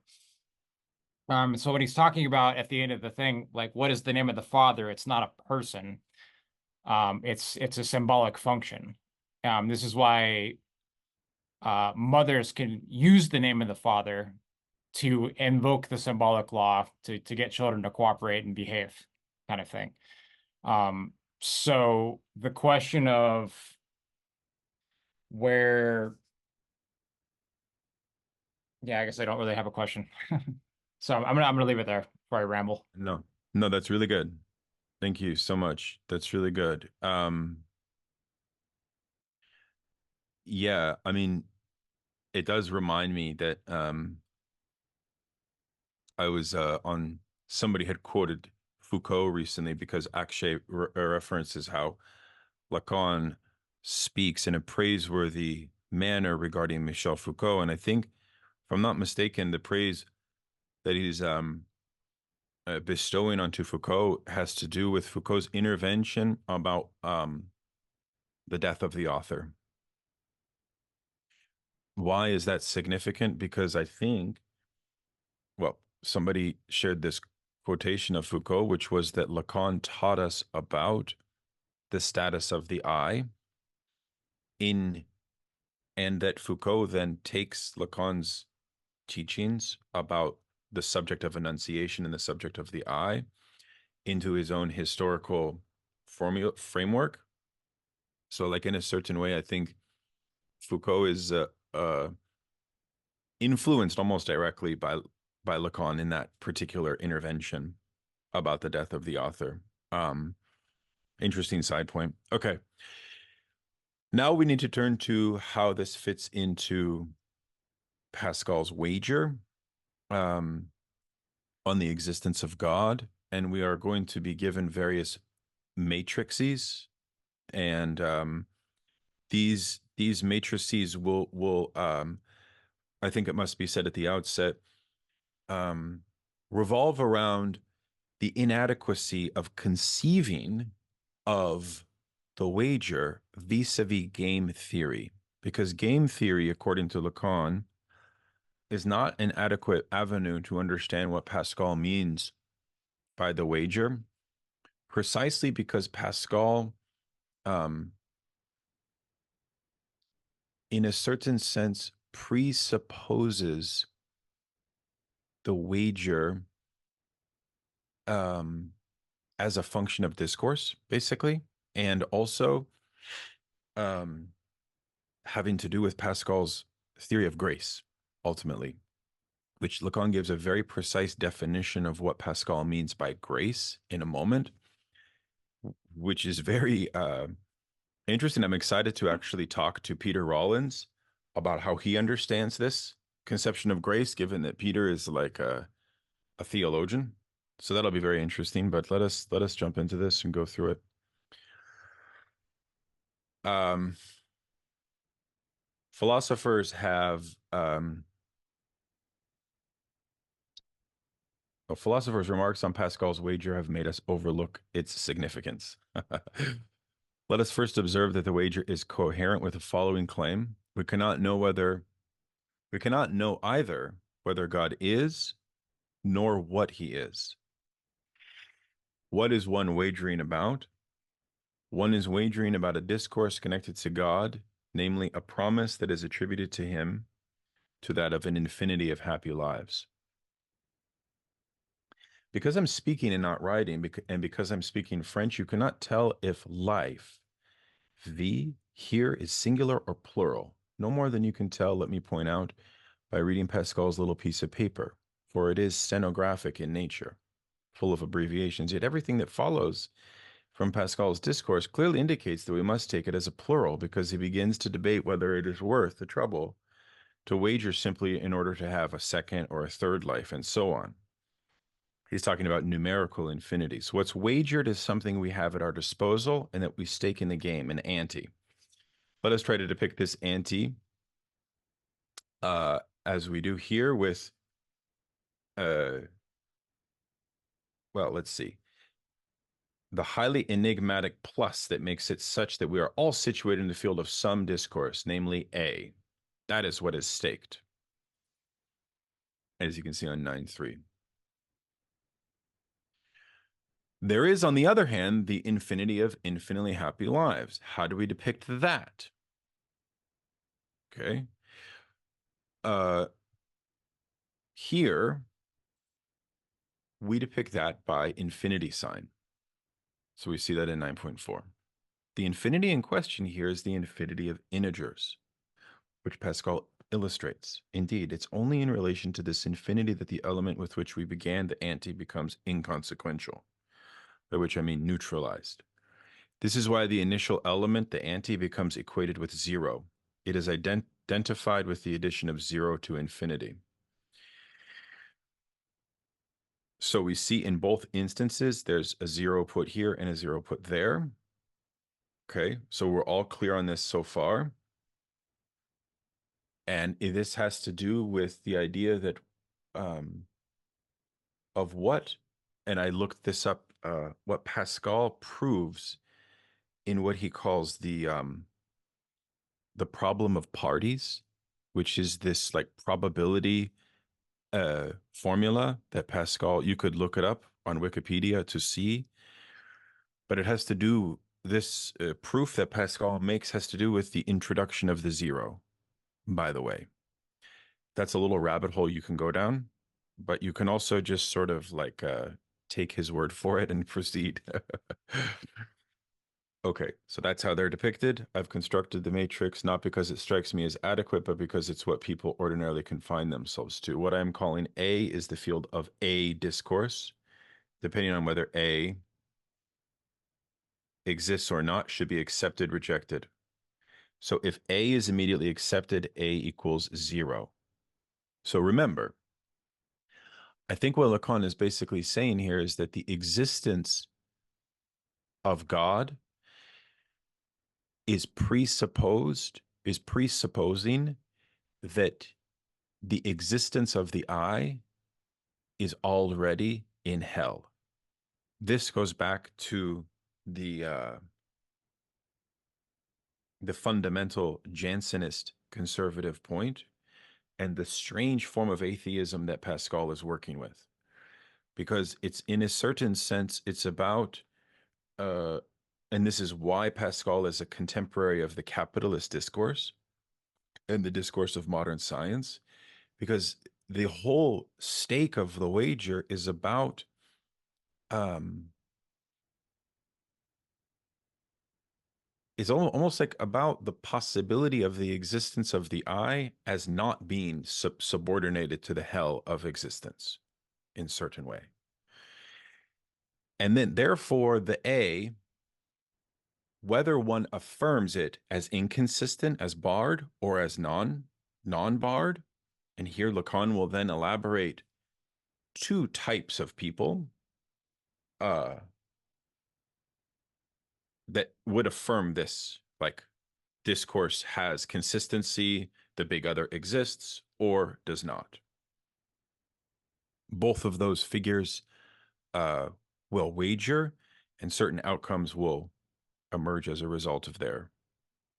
C: So when he's talking about at the end of the thing, like, what is the name of the father? It's not a person. It's a symbolic function. This is why mothers can use the name of the father to invoke the symbolic law to get children to cooperate and behave, kind of thing. So the question of where, yeah, I guess I don't really have a question. So I'm gonna leave it there before I ramble.
A: No, that's really good. Thank you so much. That's really good. Yeah, I mean, it does remind me that I was on, somebody had quoted Foucault recently, because Akshay references how Lacan speaks in a praiseworthy manner regarding Michel Foucault. And I think, if I'm not mistaken, the praise that he's bestowing onto Foucault has to do with Foucault's intervention about the death of the author. Why is that significant? Because I think, well, somebody shared this quotation of Foucault, which was that Lacan taught us about the status of the I and that Foucault then takes Lacan's teachings about the subject of enunciation and the subject of the I into his own historical framework. So, like, in a certain way, I think Foucault is influenced almost directly by Lacan in that particular intervention about the death of the author. Interesting side point. Okay. Now we need to turn to how this fits into Pascal's wager on the existence of God. And we are going to be given various matrices. And these matrices will I think it must be said at the outset, revolve around the inadequacy of conceiving of the wager vis-a-vis game theory, because game theory, according to Lacan, is not an adequate avenue to understand what Pascal means by the wager, precisely because Pascal, in a certain sense, presupposes the wager as a function of discourse, basically, and also having to do with Pascal's theory of grace, ultimately, which Lacan gives a very precise definition of what Pascal means by grace in a moment, which is very interesting. I'm excited to actually talk to Peter Rollins about how he understands this conception of grace, given that Peter is like a theologian. So that'll be very interesting, but let us jump into this and go through it. Philosophers have philosophers' remarks on Pascal's wager have made us overlook its significance. Let us first observe that the wager is coherent with the following claim. We cannot know either whether God is nor what he is. What is one wagering about? One is wagering about a discourse connected to God, namely a promise that is attributed to him, to that of an infinity of happy lives. Because I'm speaking and not writing, and because I'm speaking French, you cannot tell if life, vie, here is singular or plural. No more than you can tell, let me point out, by reading Pascal's little piece of paper, for it is stenographic in nature, full of abbreviations, yet everything that follows from Pascal's discourse clearly indicates that we must take it as a plural, because he begins to debate whether it is worth the trouble to wager simply in order to have a second or a third life, and so on. He's talking about numerical infinity. So what's wagered is something we have at our disposal and that we stake in the game, an ante. Let us try to depict this ante as we do here with, well, let's see. The highly enigmatic plus that makes it such that we are all situated in the field of some discourse, namely A. That is what is staked, as you can see on 9.3. There is, on the other hand, the infinity of infinitely happy lives. How do we depict that? Okay. Here, we depict that by infinity sign. So we see that in 9.4. The infinity in question here is the infinity of integers, which Pascal illustrates. Indeed, it's only in relation to this infinity that the element with which we began the ante becomes inconsequential, by which I mean neutralized. This is why the initial element, the ante, becomes equated with zero. It is identified with the addition of 0 to infinity. So we see in both instances, there's a 0 put here and a 0 put there. Okay, so we're all clear on this so far. And this has to do with the idea that of what, and I looked this up, what Pascal proves in what he calls the problem of parties, which is this like probability formula that Pascal, you could look it up on Wikipedia to see, but it has to do, this proof that Pascal makes has to do with the introduction of the zero, by the way. That's a little rabbit hole you can go down, but you can also just sort of like take his word for it and proceed. Okay, so that's how they're depicted. I've constructed the matrix not because it strikes me as adequate, but because it's what people ordinarily confine themselves to. What I'm calling A is the field of A discourse. Depending on whether A exists or not, should be accepted, rejected. So if A is immediately accepted, A equals 0. So remember, I think what Lacan is basically saying here is that the existence of God is presupposing that the existence of the I is already in hell. This goes back to the fundamental Jansenist conservative point and the strange form of atheism that Pascal is working with. Because it's, in a certain sense, it's about, and this is why Pascal is a contemporary of the capitalist discourse and the discourse of modern science, because the whole stake of the wager is about it's almost like about the possibility of the existence of the I as not being subordinated to the hell of existence in a certain way. And then therefore the A, whether one affirms it as inconsistent, as barred, or as non-barred, and here Lacan will then elaborate two types of people that would affirm this, like discourse has consistency, the big other exists, or does not. Both of those figures will wager, and certain outcomes will emerge as a result of their.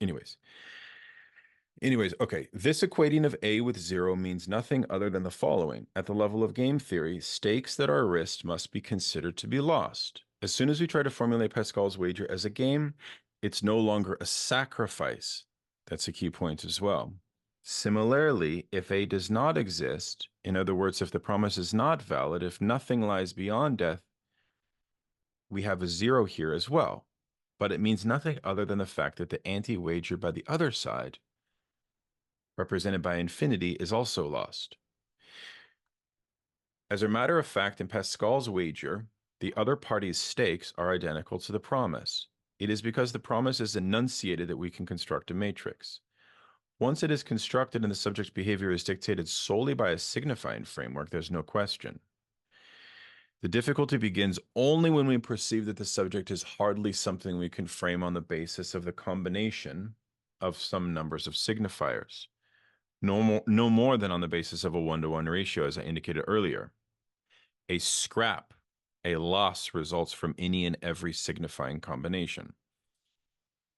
A: Anyways, okay. This equating of A with 0 means nothing other than the following. At the level of game theory, stakes that are risked must be considered to be lost. As soon as we try to formulate Pascal's wager as a game, it's no longer a sacrifice. That's a key point as well. Similarly, if A does not exist, in other words, if the promise is not valid, if nothing lies beyond death, we have a 0 here as well. But it means nothing other than the fact that the anti-wager by the other side, represented by infinity, is also lost. As a matter of fact, in Pascal's wager, the other party's stakes are identical to the promise. It is because the promise is enunciated that we can construct a matrix. Once it is constructed and the subject's behavior is dictated solely by a signifying framework, there's no question. The difficulty begins only when we perceive that the subject is hardly something we can frame on the basis of the combination of some numbers of signifiers. No more than on the basis of a 1-to-1 ratio, as I indicated earlier. A scrap, a loss, results from any and every signifying combination.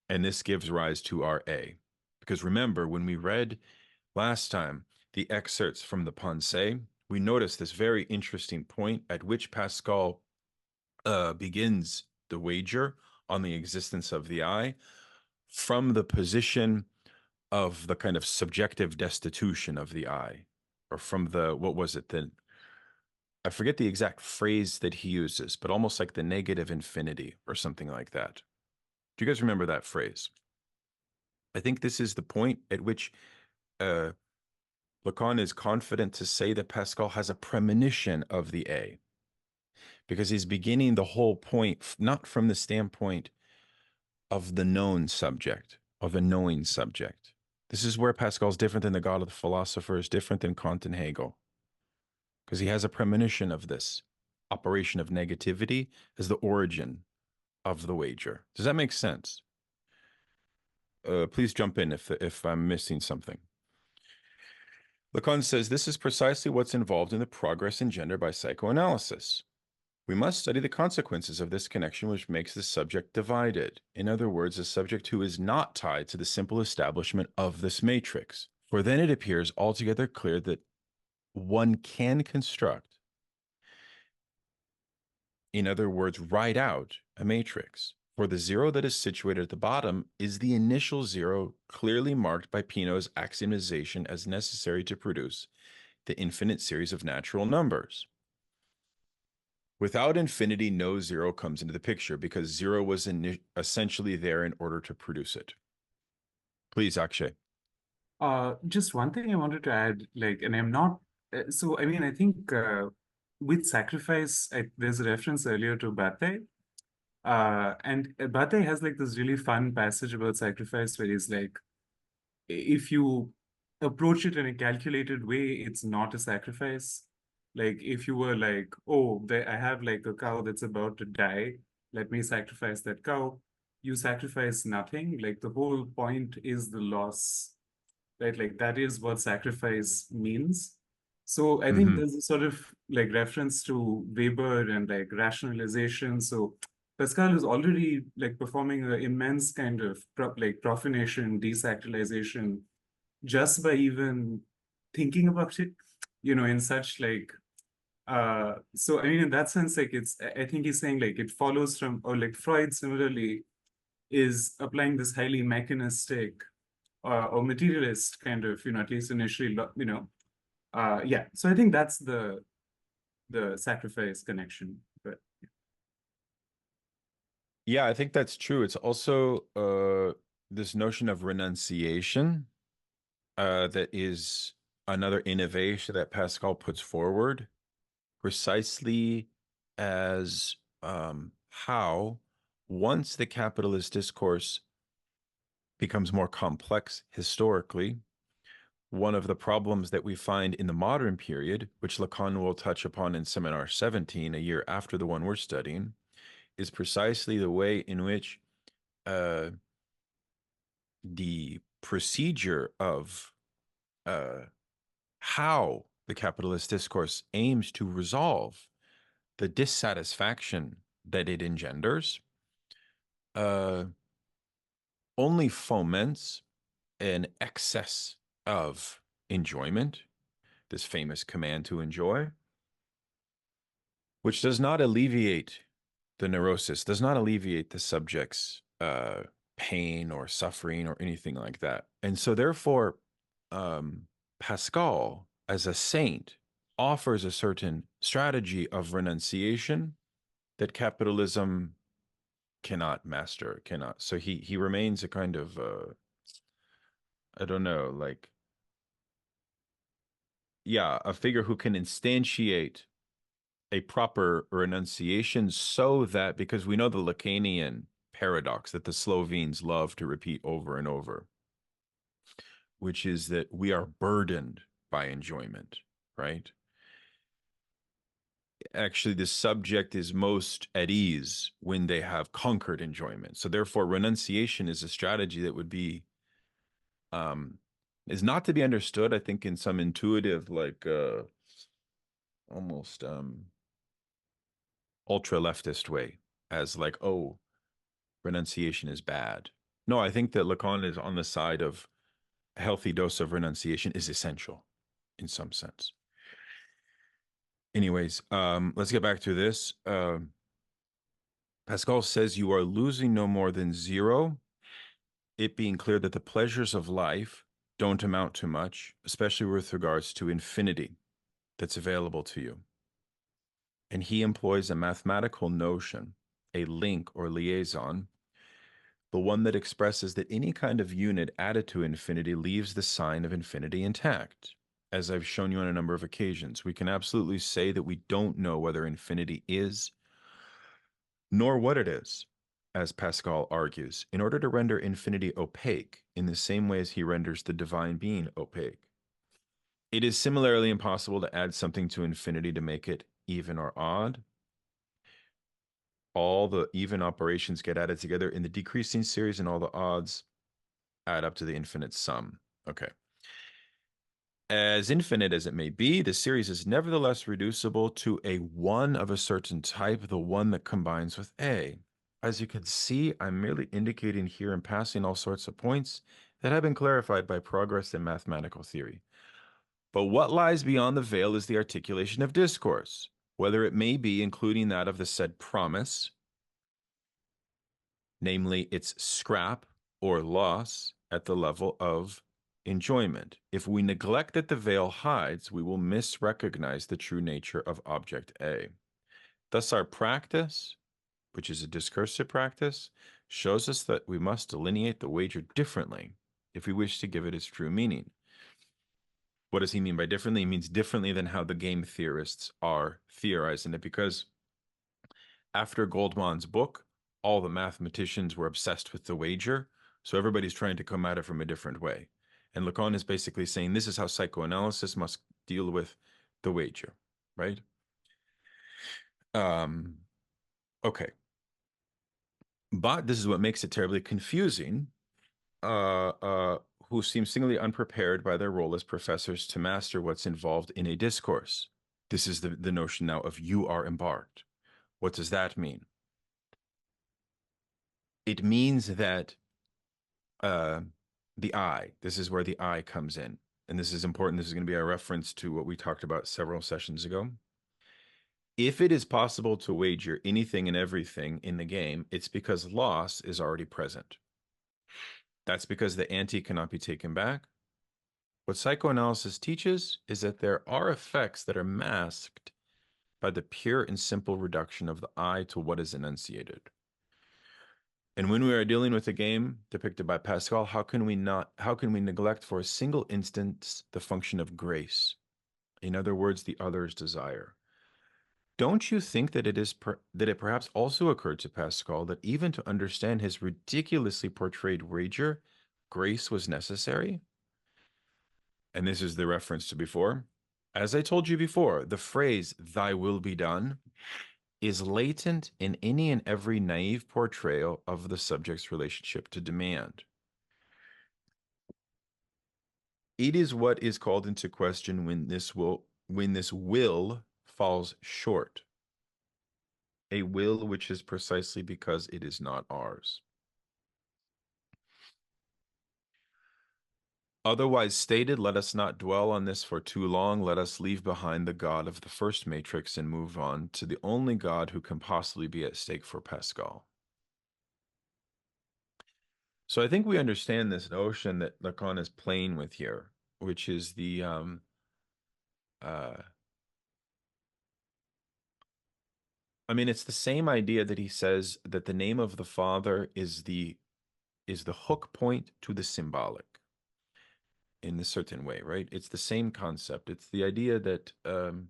A: And this gives rise to our A. Because remember, when we read last time the excerpts from the Pensée, we noticed this very interesting point at which Pascal begins the wager on the existence of the I from the position of the kind of subjective destitution of the I, or from the, what was it then? I forget the exact phrase that he uses, but almost like the negative infinity or something like that. Do you guys remember that phrase? I think this is the point at which Lacan is confident to say that Pascal has a premonition of the A, because he's beginning the whole point not from the standpoint of the known subject, of a knowing subject. This is where Pascal's different than the God of the philosophers, different than Kant and Hegel, because he has a premonition of this operation of negativity as the origin of the wager. Does that make sense? please jump in if I'm missing something. Lacan says this is precisely what's involved in the progress engendered by psychoanalysis. We must study the consequences of this connection, which makes the subject divided. In other words, a subject who is not tied to the simple establishment of this matrix. For then it appears altogether clear that one can construct, in other words, write out a matrix. For the zero that is situated at the bottom is the initial zero clearly marked by Pinot's axiomization as necessary to produce the infinite series of natural numbers. Without infinity, no zero comes into the picture because zero was essentially there in order to produce it. Please, Akshay.
D: Just one thing I wanted to add, like, and I'm not, so I mean, I think with sacrifice, there's a reference earlier to Bate. And Bate has like this really fun passage about sacrifice where he's like, if you approach it in a calculated way, it's not a sacrifice. Like if you were like, oh, I have like a cow that's about to die, let me sacrifice that cow. You sacrifice nothing. Like the whole point is the loss, right? Like that is what sacrifice means. So I think there's a sort of like reference to Weber and like rationalization. So Pascal is already like performing an immense kind of profanation, desacralization, just by even thinking about it, you know, in such like, so I mean, in that sense, like I think he's saying like it follows from, or like Freud similarly is applying this highly mechanistic or materialist kind of, you know, at least initially, you know, yeah. So I think that's the sacrifice connection, but.
A: Yeah, I think that's true. It's also this notion of renunciation that is another innovation that Pascal puts forward, precisely as how once the capitalist discourse becomes more complex historically, one of the problems that we find in the modern period, which Lacan will touch upon in Seminar 17, a year after the one we're studying, is precisely the way in which the procedure of how the capitalist discourse aims to resolve the dissatisfaction that it engenders only foments an excess of enjoyment, this famous command to enjoy, which does not alleviate the neurosis, does not alleviate the subject's pain or suffering or anything like that. And so therefore, Pascal, as a saint, offers a certain strategy of renunciation that capitalism cannot master, cannot. So he remains a kind of, I don't know, like, yeah, a figure who can instantiate a proper renunciation so that, because we know the Lacanian paradox that the Slovenes love to repeat over and over, which is that we are burdened by enjoyment, right? Actually, the subject is most at ease when they have conquered enjoyment. So therefore, renunciation is a strategy that would be, is not to be understood, I think, in some intuitive, like, almost ultra leftist way, as like, oh, renunciation is bad. No, I think that Lacan is on the side of a healthy dose of renunciation is essential in some sense. Anyways, let's get back to this. Pascal says you are losing no more than zero, it being clear that the pleasures of life don't amount to much, especially with regards to infinity that's available to you. And he employs a mathematical notion, a link or liaison, the one that expresses that any kind of unit added to infinity leaves the sign of infinity intact. As I've shown you on a number of occasions, we can absolutely say that we don't know whether infinity is, nor what it is, as Pascal argues, in order to render infinity opaque in the same way as he renders the divine being opaque. It is similarly impossible to add something to infinity to make it even or odd. All the even operations get added together in the decreasing series, and all the odds add up to the infinite sum. Okay. As infinite as it may be, the series is nevertheless reducible to a one of a certain type, the one that combines with A. As you can see, I'm merely indicating here and passing all sorts of points that have been clarified by progress in mathematical theory. But what lies beyond the veil is the articulation of discourse, whether it may be including that of the said promise, namely its scrap or loss at the level of enjoyment. If we neglect that the veil hides, we will misrecognize the true nature of object A. Thus, our practice, which is a discursive practice, shows us that we must delineate the wager differently if we wish to give it its true meaning. What does he mean by differently? He means differently than how the game theorists are theorizing it, because after Goldman's book, all the mathematicians were obsessed with the wager, so everybody's trying to come at it from a different way. And Lacan is basically saying this is how psychoanalysis must deal with the wager, right? Okay. But this is what makes it terribly confusing, who seem singularly unprepared by their role as professors to master what's involved in a discourse. This is the notion now of you are embarked. What does that mean? It means that the I, this is where the I comes in. And this is important. This is going to be a reference to what we talked about several sessions ago. If it is possible to wager anything and everything in the game, it's because loss is already present. That's because the ante cannot be taken back. What psychoanalysis teaches is that there are effects that are masked by the pure and simple reduction of the I to what is enunciated. And when we are dealing with a game depicted by Pascal, how can we neglect for a single instance the function of grace? In other words, the other's desire. Don't you think that it perhaps also occurred to Pascal that even to understand his ridiculously portrayed wager, grace was necessary? And this is the reference to before. As I told you before, the phrase, "thy will be done," is latent in any and every naive portrayal of the subject's relationship to demand. It is what is called into question when this will falls short. A will which is precisely because it is not ours. Otherwise stated, let us not dwell on this for too long. Let us leave behind the God of the first matrix and move on to the only God who can possibly be at stake for Pascal. So I think we understand this notion that Lacan is playing with here, which is the I mean, it's the same idea that he says that the name of the Father is the hook point to the symbolic in a certain way, right? It's the same concept. It's the idea that the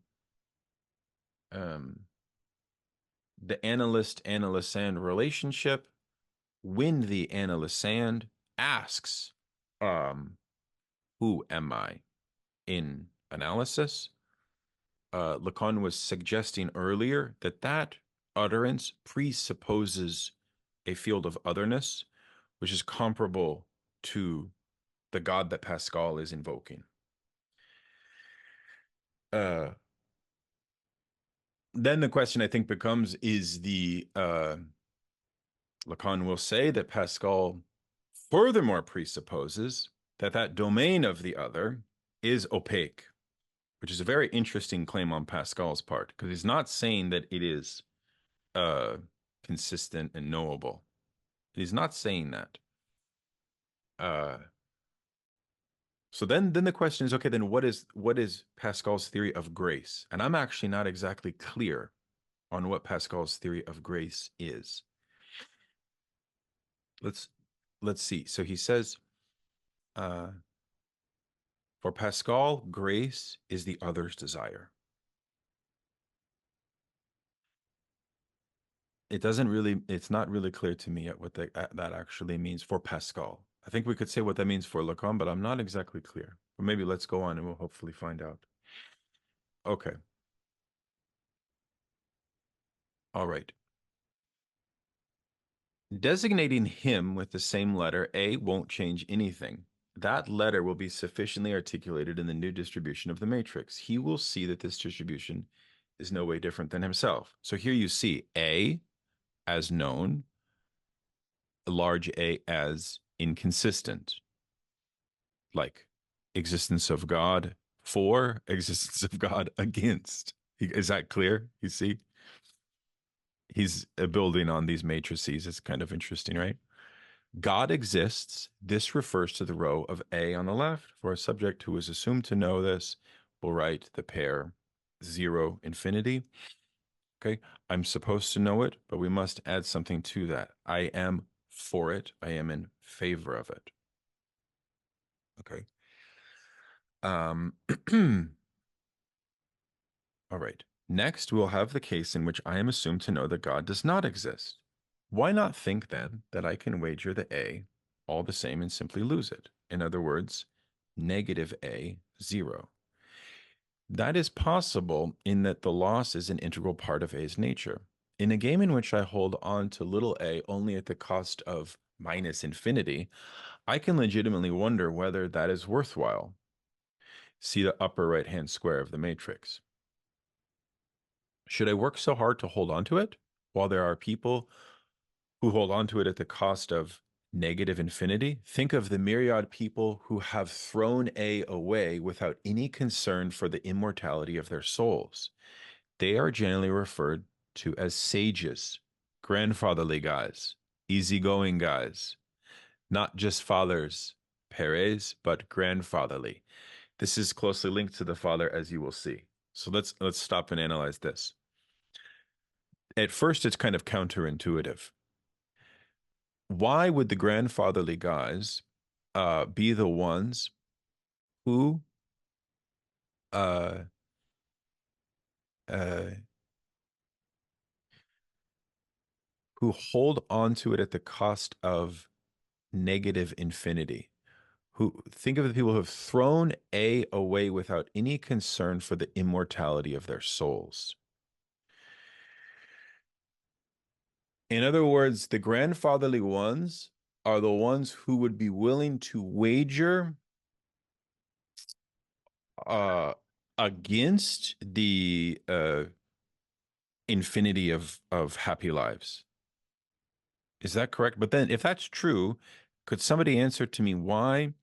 A: analyst-analysand relationship, when the analysand asks, who am I in analysis? Lacan was suggesting earlier that utterance presupposes a field of otherness, which is comparable to the God that Pascal is invoking. Then the question I think becomes, is Lacan will say that Pascal furthermore presupposes that domain of the other is opaque, which is a very interesting claim on Pascal's part, because he's not saying that it is consistent and knowable. He's not saying that. So then the question is, okay, then what is Pascal's theory of grace? And I'm actually not exactly clear on what Pascal's theory of grace is. Let's see. So he says, for Pascal, grace is the other's desire. It's not really clear to me yet what that actually means for Pascal. I think we could say what that means for Lacan, but I'm not exactly clear. But maybe let's go on and we'll hopefully find out. Okay. All right. Designating him with the same letter, A, won't change anything. That letter will be sufficiently articulated in the new distribution of the matrix. He will see that this distribution is no way different than himself. So here you see A as known, large A as inconsistent, like existence of God for, existence of God against. Is that clear? You see? He's building on these matrices. It's kind of interesting, right? God exists. This refers to the row of A on the left. For a subject who is assumed to know this, we'll write the pair 0, infinity. Okay, I'm supposed to know it, but we must add something to that. I am for it. I am in favor of it. Okay. All right. Next, we'll have the case in which I am assumed to know that God does not exist. Why not think then that I can wager the A all the same and simply lose it? In other words, negative A, 0. That is possible in that the loss is an integral part of A's nature. In a game in which I hold on to little a only at the cost of minus infinity, I can legitimately wonder whether that is worthwhile. See the upper right-hand square of the matrix. Should I work so hard to hold on to it, while there are people who hold on to it at the cost of negative infinity? Think of the myriad people who have thrown A away without any concern for the immortality of their souls. They are generally referred to as sages, grandfatherly guys, easygoing guys, not just fathers, Perez, but grandfatherly. This is closely linked to the father, as you will see. So let's stop and analyze this. At first, it's kind of counterintuitive. Why would the grandfatherly guys be the ones who hold on to it at the cost of negative infinity? Who think of the people who have thrown A away without any concern for the immortality of their souls. In other words, the grandfatherly ones are the ones who would be willing to wager against the infinity of happy lives. Is that correct? But then if that's true, could somebody answer to me why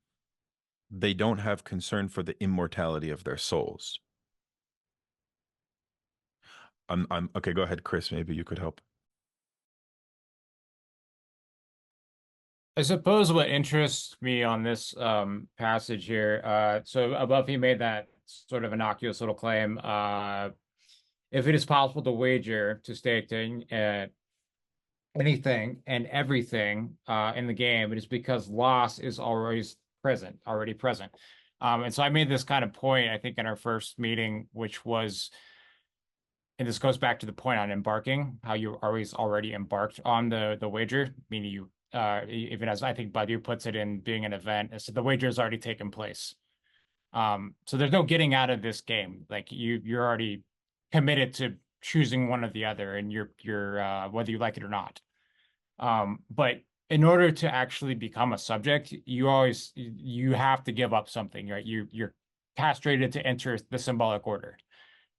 A: they don't have concern for the immortality of their souls? I'm okay, go ahead, Chris. Maybe you could help.
C: I suppose what interests me on this passage here, so above he made that sort of innocuous little claim, if it is possible to wager, to stake anything and everything in the game, it is because loss is already present. And so I made this kind of point, I think, in our first meeting, which was, and this goes back to the point on embarking, how you're already embarked on the wager, meaning you, even as I think Badu puts it in being an event, so the wager has already taken place. So there's no getting out of this game. Like you're already committed to choosing one or the other, and you're whether you like it or not. But in order to actually become a subject, you have to give up something, right? You're castrated to enter the symbolic order.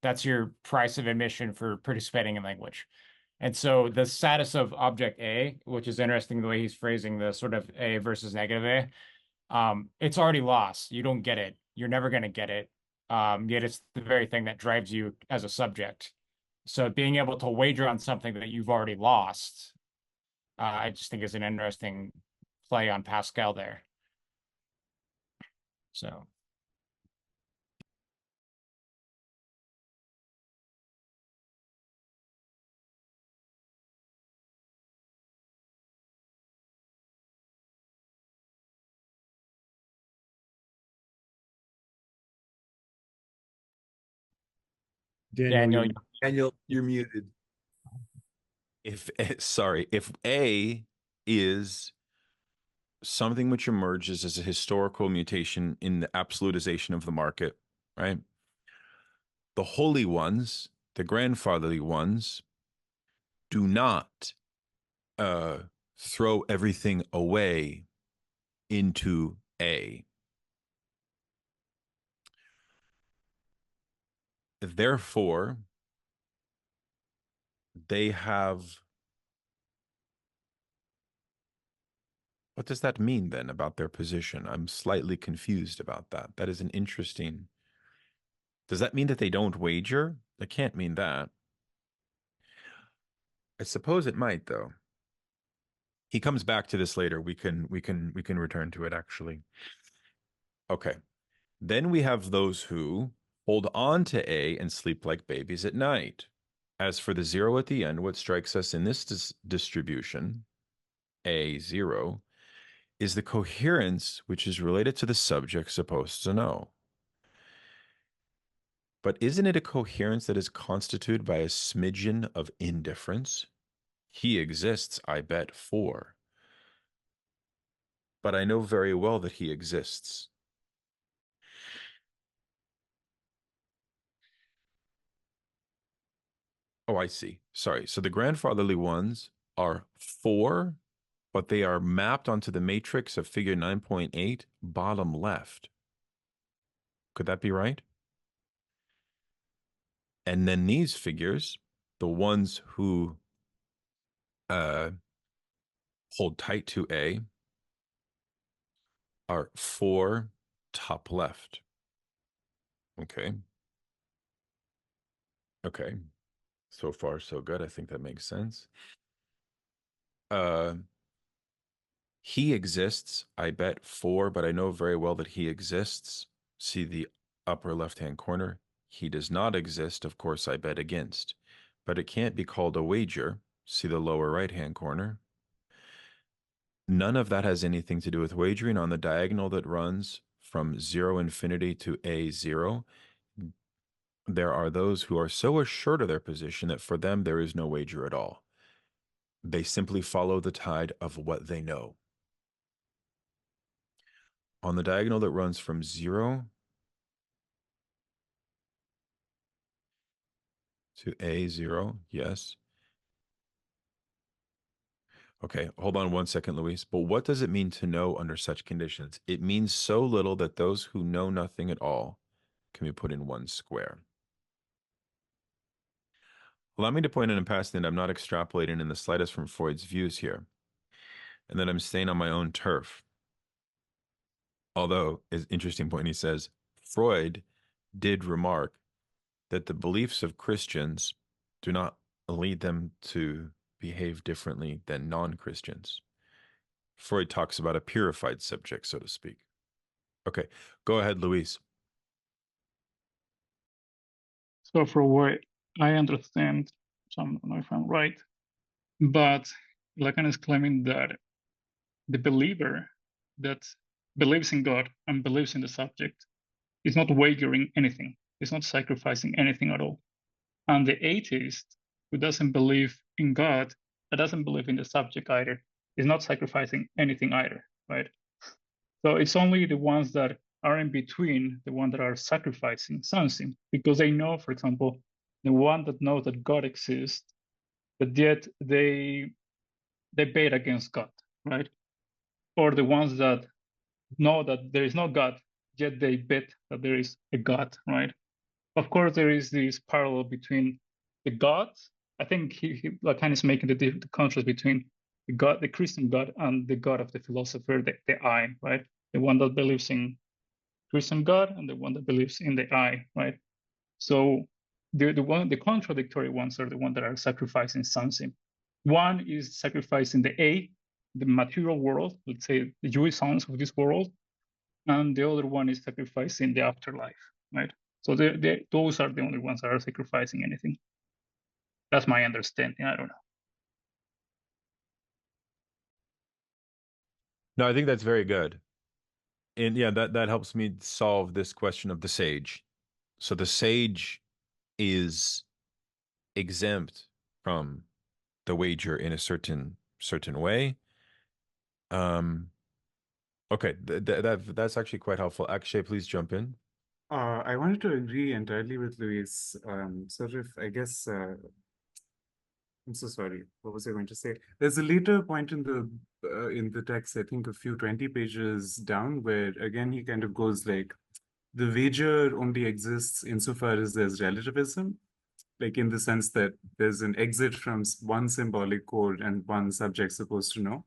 C: That's your price of admission for participating in language. And so the status of object A, which is interesting the way he's phrasing the sort of A versus negative A, it's already lost. You don't get it. You're never going to get it. Yet it's the very thing that drives you as a subject. So being able to wager on something that you've already lost, I just think is an interesting play on Pascal there. So. Daniel,
F: Daniel, you're muted.
A: If A is something which emerges as a historical mutation in the absolutization of the market, right? The holy ones, the grandfatherly ones, do not throw everything away into A. Therefore, they have. What does that mean then about their position? I'm slightly confused about that. That is an interesting. Does that mean that they don't wager? It can't mean that. I suppose it might, though. He comes back to this later. We can return to it actually. Okay. Then we have those who hold on to A and sleep like babies at night. As for the zero at the end, what strikes us in this distribution, A0, is the coherence which is related to the subject supposed to know. But isn't it a coherence that is constituted by a smidgen of indifference? He exists, I bet, for. But I know very well that he exists. Oh, I see. Sorry. So the grandfatherly ones are 4, but they are mapped onto the matrix of figure 9.8, bottom left. Could that be right? And then these figures, the ones who hold tight to A, are 4, top left. Okay. Okay. So far, so good. I think that makes sense. He exists, I bet, 4, but I know very well that he exists. See the upper left-hand corner. He does not exist, of course, I bet against. But it can't be called a wager. See the lower right-hand corner. None of that has anything to do with wagering. On the diagonal that runs from 0 infinity to A0, there are those who are so assured of their position that for them there is no wager at all. They simply follow the tide of what they know. On the diagonal that runs from 0 to A0, yes. Okay, hold on one second, Luis. But what does it mean to know under such conditions? It means so little that those who know nothing at all can be put in one square. Allow me to point out in passing that I'm not extrapolating in the slightest from Freud's views here, and that I'm staying on my own turf. Although, it's an interesting point, he says, Freud did remark that the beliefs of Christians do not lead them to behave differently than non-Christians. Freud talks about a purified subject, so to speak. Okay, go ahead, Luis.
E: So for what I understand, so I don't know if I'm right, but Lacan is claiming that the believer that believes in God and believes in the subject is not wagering anything, is not sacrificing anything at all. And the atheist who doesn't believe in God, that doesn't believe in the subject either, is not sacrificing anything either, right? So it's only the ones that are in between, the ones that are sacrificing something, because they know, for example, the one that knows that God exists, but yet they bet against God, right? Or the ones that know that there is no God, yet they bet that there is a God, right? Of course, there is this parallel between the gods. I think Lacan is making the contrast between the God, the Christian God, and the God of the philosopher, the I, right? The one that believes in Christian God and the one that believes in the I, right? So the contradictory ones are the ones that are sacrificing something. One is sacrificing the A, the material world, let's say the jouissance of this world, and the other one is sacrificing the afterlife, right? So those are the only ones that are sacrificing anything. That's my understanding. I don't know.
A: No, I think that's very good. And yeah, that helps me solve this question of the sage. So the sage is exempt from the wager in a certain way. Okay, that's actually quite helpful. Akshay, please jump in.
D: I wanted to agree entirely with Luis. Sort of, I guess, I'm so sorry. What was I going to say? There's a later point in the text, I think a few 20 pages down, where again he kind of goes like, the wager only exists insofar as there's relativism, like in the sense that there's an exit from one symbolic code and one subject supposed to know.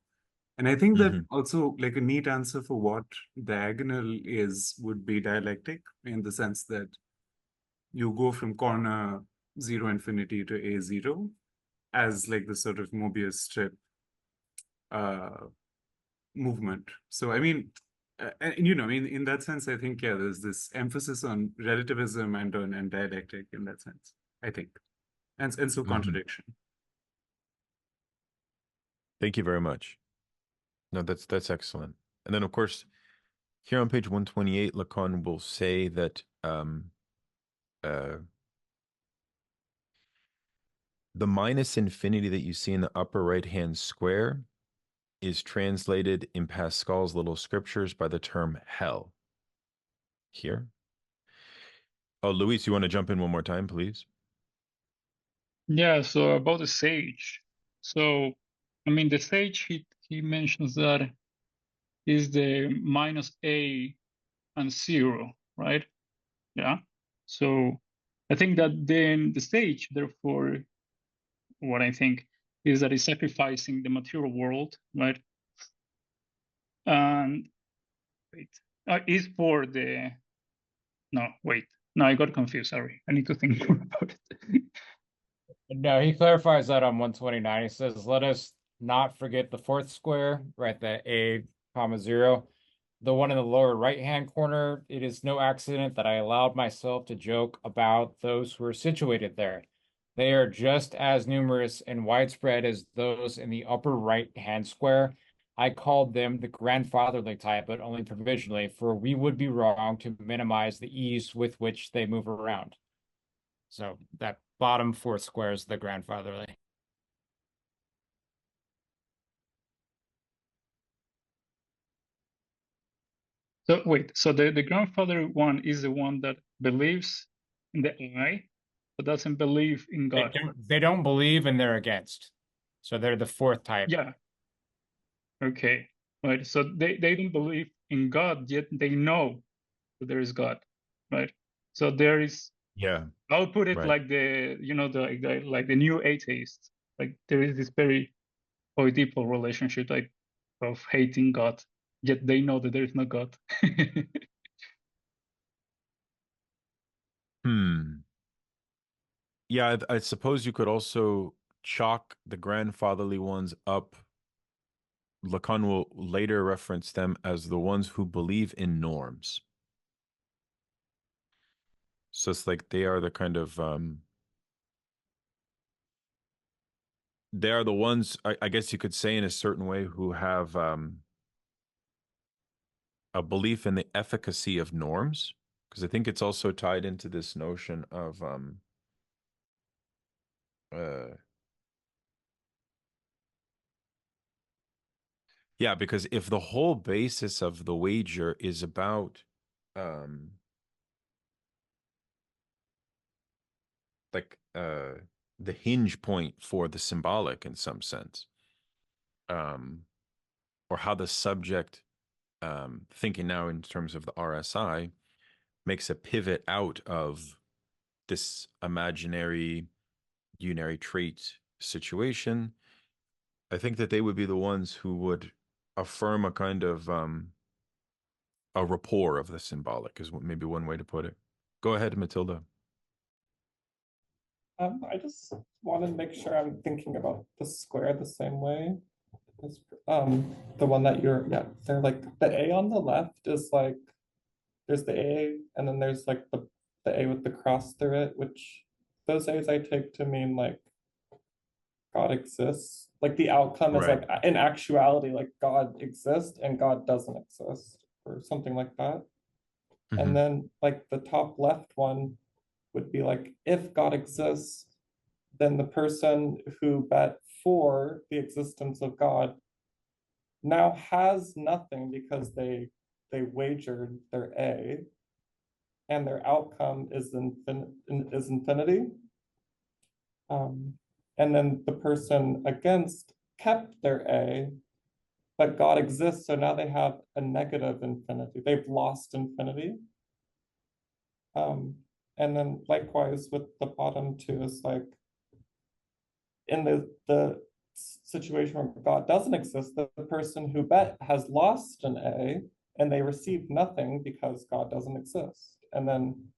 D: And I think that also like a neat answer for what diagonal is would be dialectic, in the sense that you go from corner 0 infinity to A0 as like the sort of Mobius strip movement. So I mean, and you know, in that sense, I think, yeah, there's this emphasis on relativism and dialectic in that sense, I think. And so contradiction.
A: Thank you very much. No, that's excellent. And then, of course, here on page 128, Lacan will say that the minus infinity that you see in the upper right-hand square is translated in Pascal's little scriptures by the term hell. Here. Oh, Luis, you want to jump in one more time, please?
E: Yeah, so about the sage. So, I mean, the sage, he mentions that is the minus A and 0, right? Yeah. So I think that then the sage, therefore, what I think is that it's sacrificing the material world, right? And wait, is for the, no, wait, no, I got confused, sorry. I need to think more about it.
C: No, he clarifies that on 129. He says, let us not forget the fourth square, right? The A, comma 0. The one in the lower right-hand corner, it is no accident that I allowed myself to joke about those who are situated there. They are just as numerous and widespread as those in the upper right-hand square. I called them the grandfatherly type, but only provisionally, for we would be wrong to minimize the ease with which they move around. So that bottom fourth square is the grandfatherly.
E: So wait, so the grandfather one is the one that believes in the I, but doesn't believe in God.
C: They don't believe and they're against. So they're the fourth type.
E: Yeah. Okay. Right. So they don't believe in God, yet they know that there is God. Right. So there is,
A: Yeah.
E: I'll put it
A: Right.
E: like the, you know, like the new atheists. Like there is this very Oedipal relationship, like of hating God, yet they know that there is no God.
A: Yeah, I suppose you could also chalk the grandfatherly ones up. Lacan will later reference them as the ones who believe in norms. So it's like they are the kind of they are the ones, I guess you could say in a certain way, who have a belief in the efficacy of norms, because I think it's also tied into this notion of yeah, because if the whole basis of the wager is about like the hinge point for the symbolic in some sense, or how the subject, thinking now in terms of the RSI, makes a pivot out of this imaginary unary trait situation, I think that they would be the ones who would affirm a kind of a rapport of the symbolic, is maybe one way to put it. Go ahead, Matilda.
B: I just want to make sure I'm thinking about the square the same way. As, the one that yeah, they're like the A on the left is like there's the A and then there's like the A with the cross through it, which those A's I take to mean like God exists. Like the outcome is like in actuality, like God exists and God doesn't exist, or something like that. And then like the top left one would be like, if God exists, then the person who bet for the existence of God now has nothing because they wagered their A, and their outcome is infinity. and then the person against kept their A, but God exists, so now they have a negative infinity. They've lost infinity. And then likewise with the bottom two is like, in the situation where God doesn't exist, the person who bet has lost an A and they received nothing because God doesn't exist. And then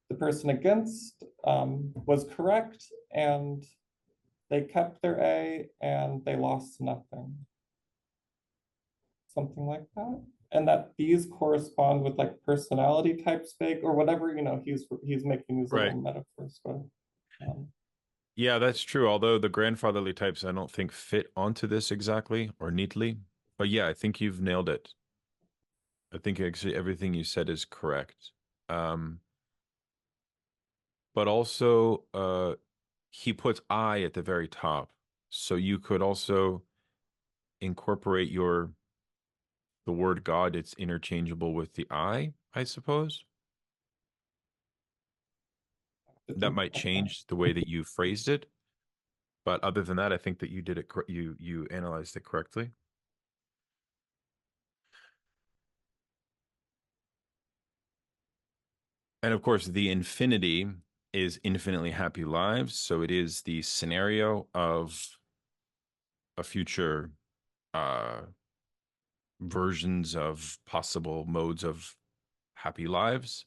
B: the person against was correct and they kept their A and they lost nothing. Something like that. And that these correspond with like personality types big or whatever, you know, he's making these
A: Right.
B: little metaphors, but
A: Yeah, that's true. Although the grandfatherly types, I don't think fit onto this exactly or neatly. But yeah, I think you've nailed it. I think actually everything you said is correct. But also, he puts I at the very top. So you could also incorporate the word God. It's interchangeable with the I suppose. That might change the way that you phrased it. But other than that, I think that you did it. You analyzed it correctly. And of course, the infinity is infinitely happy lives. So it is the scenario of a future versions of possible modes of happy lives.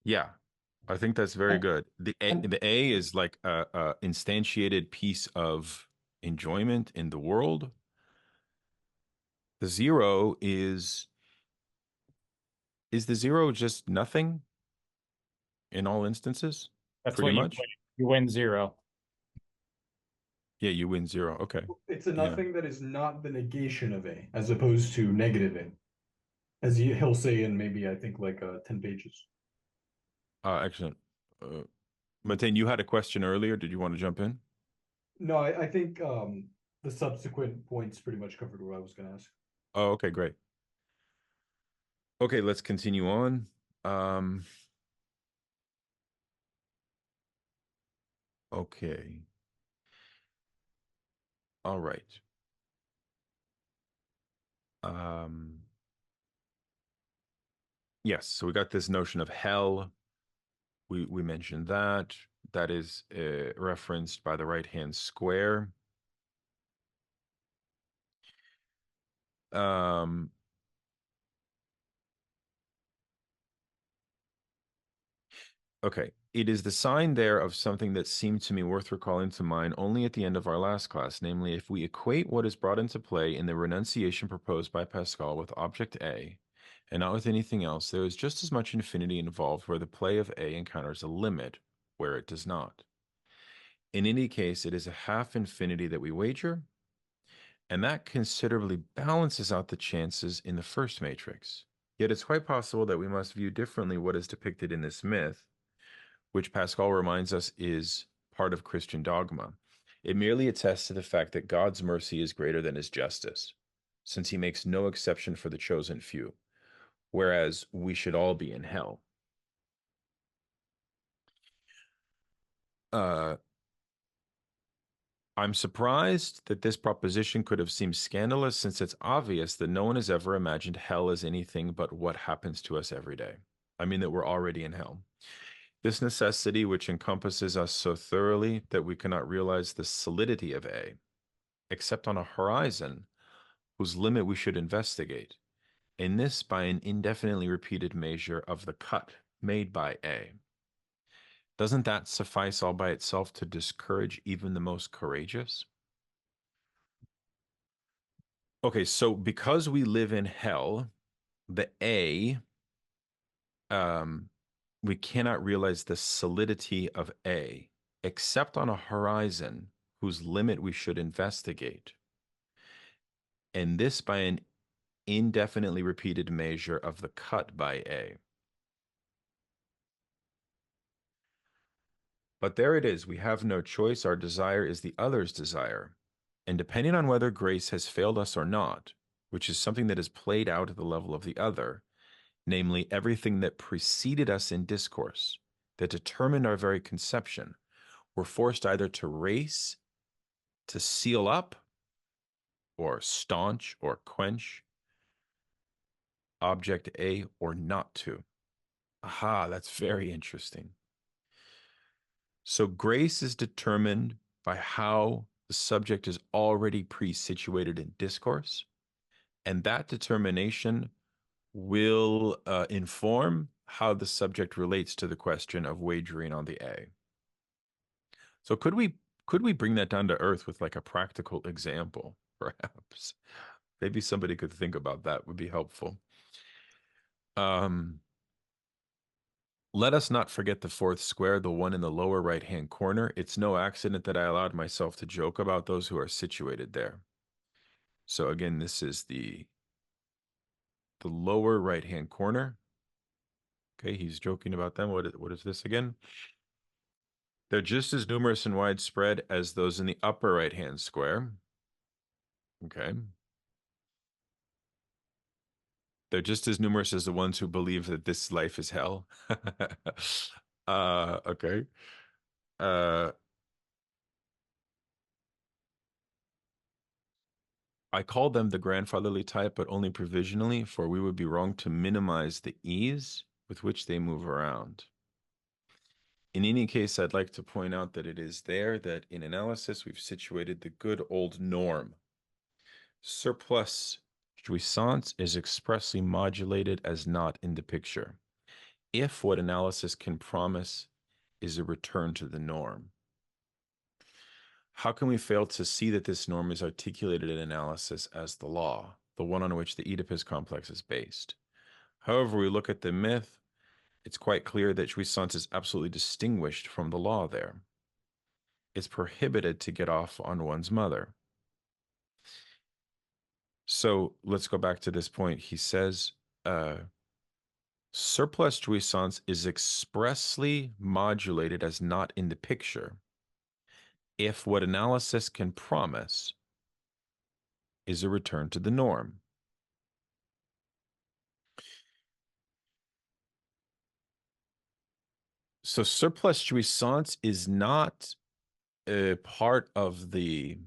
A: Yeah, I think that's very good. The A is like a instantiated piece of enjoyment in the world. The zero is the zero just nothing in all instances?
C: That's
A: Pretty
C: what you
A: much.
C: win. You win 0.
A: Yeah, you win 0. Okay.
F: It's a
A: Yeah.
F: nothing that is not the negation of A, as opposed to negative A, as he'll say in maybe I think like 10 pages.
A: Excellent. Martin, you had a question earlier. Did you want to jump in?
F: No, I think the subsequent points pretty much covered what I was going to ask.
A: Oh, okay, great. Okay, let's continue on. Okay. All right. Yes, so we got this notion of hell. We mentioned that. That is referenced by the right-hand square. Okay. It is the sign there of something that seemed to me worth recalling to mind only at the end of our last class, namely, if we equate what is brought into play in the renunciation proposed by Pascal with object A, and not with anything else, there is just as much infinity involved where the play of A encounters a limit, where it does not. In any case, it is a half infinity that we wager, and that considerably balances out the chances in the first matrix. Yet it's quite possible that we must view differently what is depicted in this myth, which Pascal reminds us is part of Christian dogma. It merely attests to the fact that God's mercy is greater than his justice, since he makes no exception for the chosen few, whereas we should all be in hell. I'm surprised that this proposition could have seemed scandalous, since it's obvious that no one has ever imagined hell as anything but what happens to us every day. I mean that we're already in hell. This necessity, which encompasses us so thoroughly that we cannot realize the solidity of A, except on a horizon whose limit we should investigate, and this by an indefinitely repeated measure of the cut made by A. Doesn't that suffice all by itself to discourage even the most courageous? Okay, so because we live in hell, the A, we cannot realize the solidity of A, except on a horizon whose limit we should investigate. And this by an indefinitely repeated measure of the cut by A. But there it is. We have no choice. Our desire is the other's desire. And depending on whether grace has failed us or not, which is something that is played out at the level of the other, namely everything that preceded us in discourse, that determined our very conception, were forced either to race, to seal up, or staunch, or quench object A, or not to. Aha, that's very interesting. So grace is determined by how the subject is already pre-situated in discourse, and that determination will inform how the subject relates to the question of wagering on the A. So could we bring that down to earth with like a practical example, perhaps? Maybe somebody could think about that, would be helpful. Let us not forget the fourth square, the one in the lower right-hand corner. It's no accident that I allowed myself to joke about those who are situated there. So again, this is the lower right-hand corner. Okay, he's joking about them. What is this again? They're just as numerous and widespread as those in the upper right-hand square. Okay. They're just as numerous as the ones who believe that this life is hell. Okay. I call them the grandfatherly type, but only provisionally, for we would be wrong to minimize the ease with which they move around. In any case, I'd like to point out that it is there that in analysis, we've situated the good old norm. Surplus jouissance is expressly modulated as not in the picture, if what analysis can promise is a return to the norm. How can we fail to see that this norm is articulated in analysis as the law, the one on which the Oedipus complex is based? However we look at the myth, it's quite clear that jouissance is absolutely distinguished from the law there. It's prohibited to get off on one's mother. So let's go back to this point. He says, surplus jouissance is expressly modulated as not in the picture, if what analysis can promise is a return to the norm. So surplus jouissance is not a part of the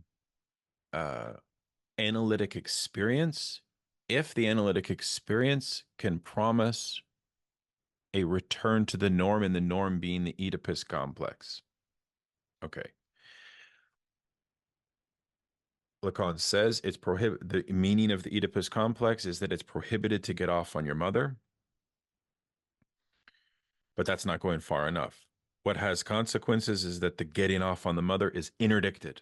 A: analytic experience if the analytic experience can promise a return to the norm, and the norm being the Oedipus complex. Okay. Lacan says it's the meaning of the Oedipus complex is that it's prohibited to get off on your mother, but that's not going far enough. What has consequences is that the getting off on the mother is interdicted,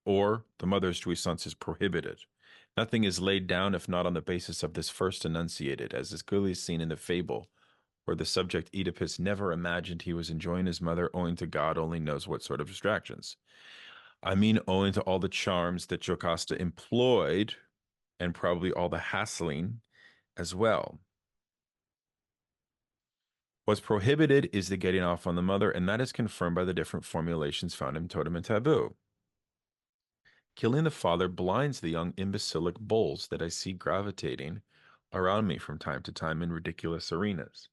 A: or the mother's jouissance is prohibited. Nothing is laid down if not on the basis of this first enunciated, as is clearly seen in the fable, where the subject Oedipus never imagined he was enjoying his mother, owing to God only knows what sort of distractions. I mean, owing to all the charms that Jocasta employed, and probably all the hassling as well. What's prohibited is the getting off on the mother, and that is confirmed by the different formulations found in Totem and Taboo. Killing the father blinds the young imbecilic bulls that I see gravitating around me from time to time in ridiculous arenas.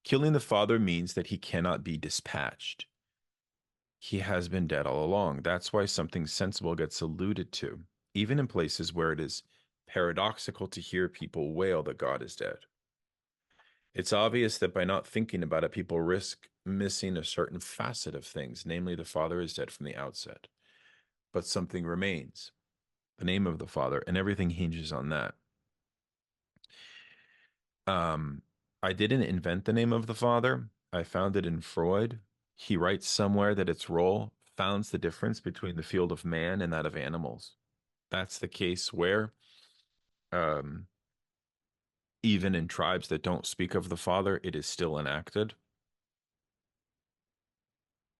A: Killing the father means that he cannot be dispatched. He has been dead all along. That's why something sensible gets alluded to, even in places where it is paradoxical to hear people wail that God is dead. It's obvious that by not thinking about it, people risk missing a certain facet of things, namely the father is dead from the outset. But something remains, the name of the father, and everything hinges on that. I didn't invent the name of the father. I found it in Freud. He writes somewhere that its role founds the difference between the field of man and that of animals. That's the case where, even in tribes that don't speak of the father, it is still enacted.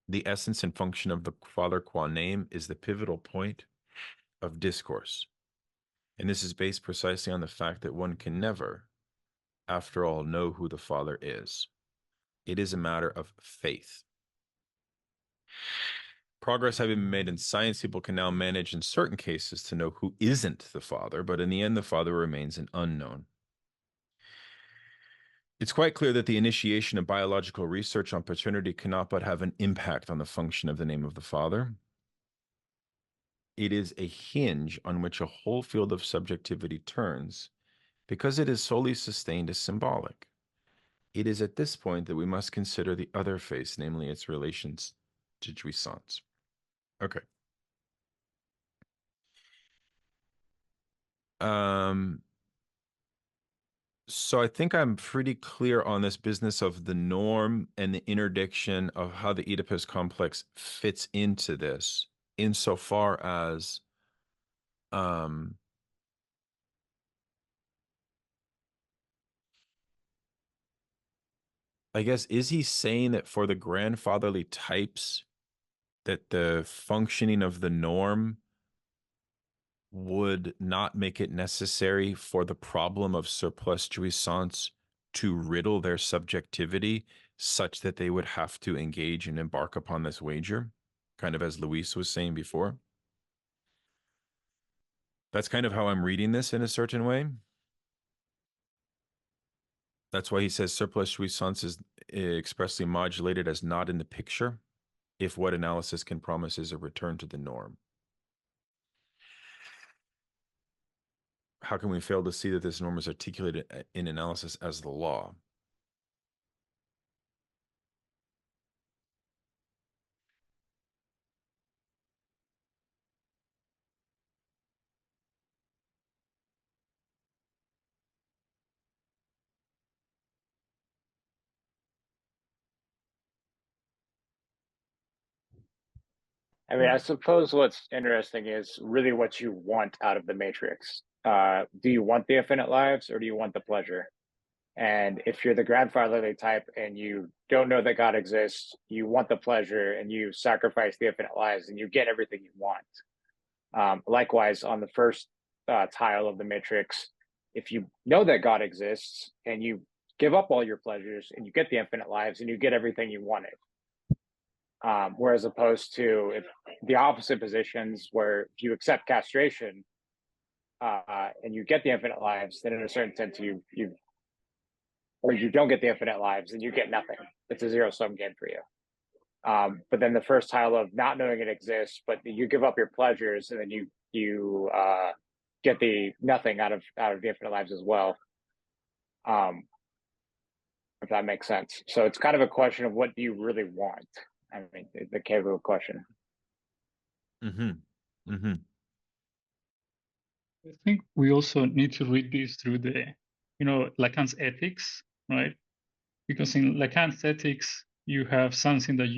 A: The essence and function of the father qua name is the pivotal point of discourse. And this is based precisely on the fact that one can never, after all, know who the father is. It is a matter of faith. Progress having been made in science, people can now manage in certain cases to know who isn't the father, but in the end, the father remains an unknown. It's quite clear that the initiation of biological research on paternity cannot but have an impact on the function of the name of the father. It is a hinge on which a whole field of subjectivity turns, because it is solely sustained as symbolic. It is at this point that we must consider the other face, namely its relations to jouissance. Okay. So I think I'm pretty clear on this business of the norm and the interdiction of how the Oedipus complex fits into this, insofar as I guess, is he saying that for the grandfatherly types, that the functioning of the norm would not make it necessary for the problem of surplus jouissance to riddle their subjectivity such that they would have to engage and embark upon this wager, kind of as Luis was saying before? That's kind of how I'm reading this in a certain way. That's why he says surplus jouissance is expressly modulated as not in the picture, if what analysis can promise is a return to the norm. How can we fail to see that this norm is articulated in analysis as the law?
C: I mean, I suppose what's interesting is really what you want out of the matrix. Do you want the infinite lives or do you want the pleasure? And if you're the grandfatherly type and you don't know that God exists, you want the pleasure and you sacrifice the infinite lives and you get everything you want. Likewise, on the first tile of the matrix, if you know that God exists and you give up all your pleasures and you get the infinite lives and you get everything you wanted. Whereas opposed to if the opposite positions where if you accept castration and you get the infinite lives, then in a certain sense you don't get the infinite lives and you get nothing. It's a zero-sum game for you. But then the first tile of not knowing it exists, but you give up your pleasures and then you get the nothing out of the infinite lives as well. If that makes sense. So it's kind of a question of what do you really want? I mean, the Hegelian question.
E: I think we also need to read this through the, Lacan's ethics, right? Because in Lacan's ethics, you have something that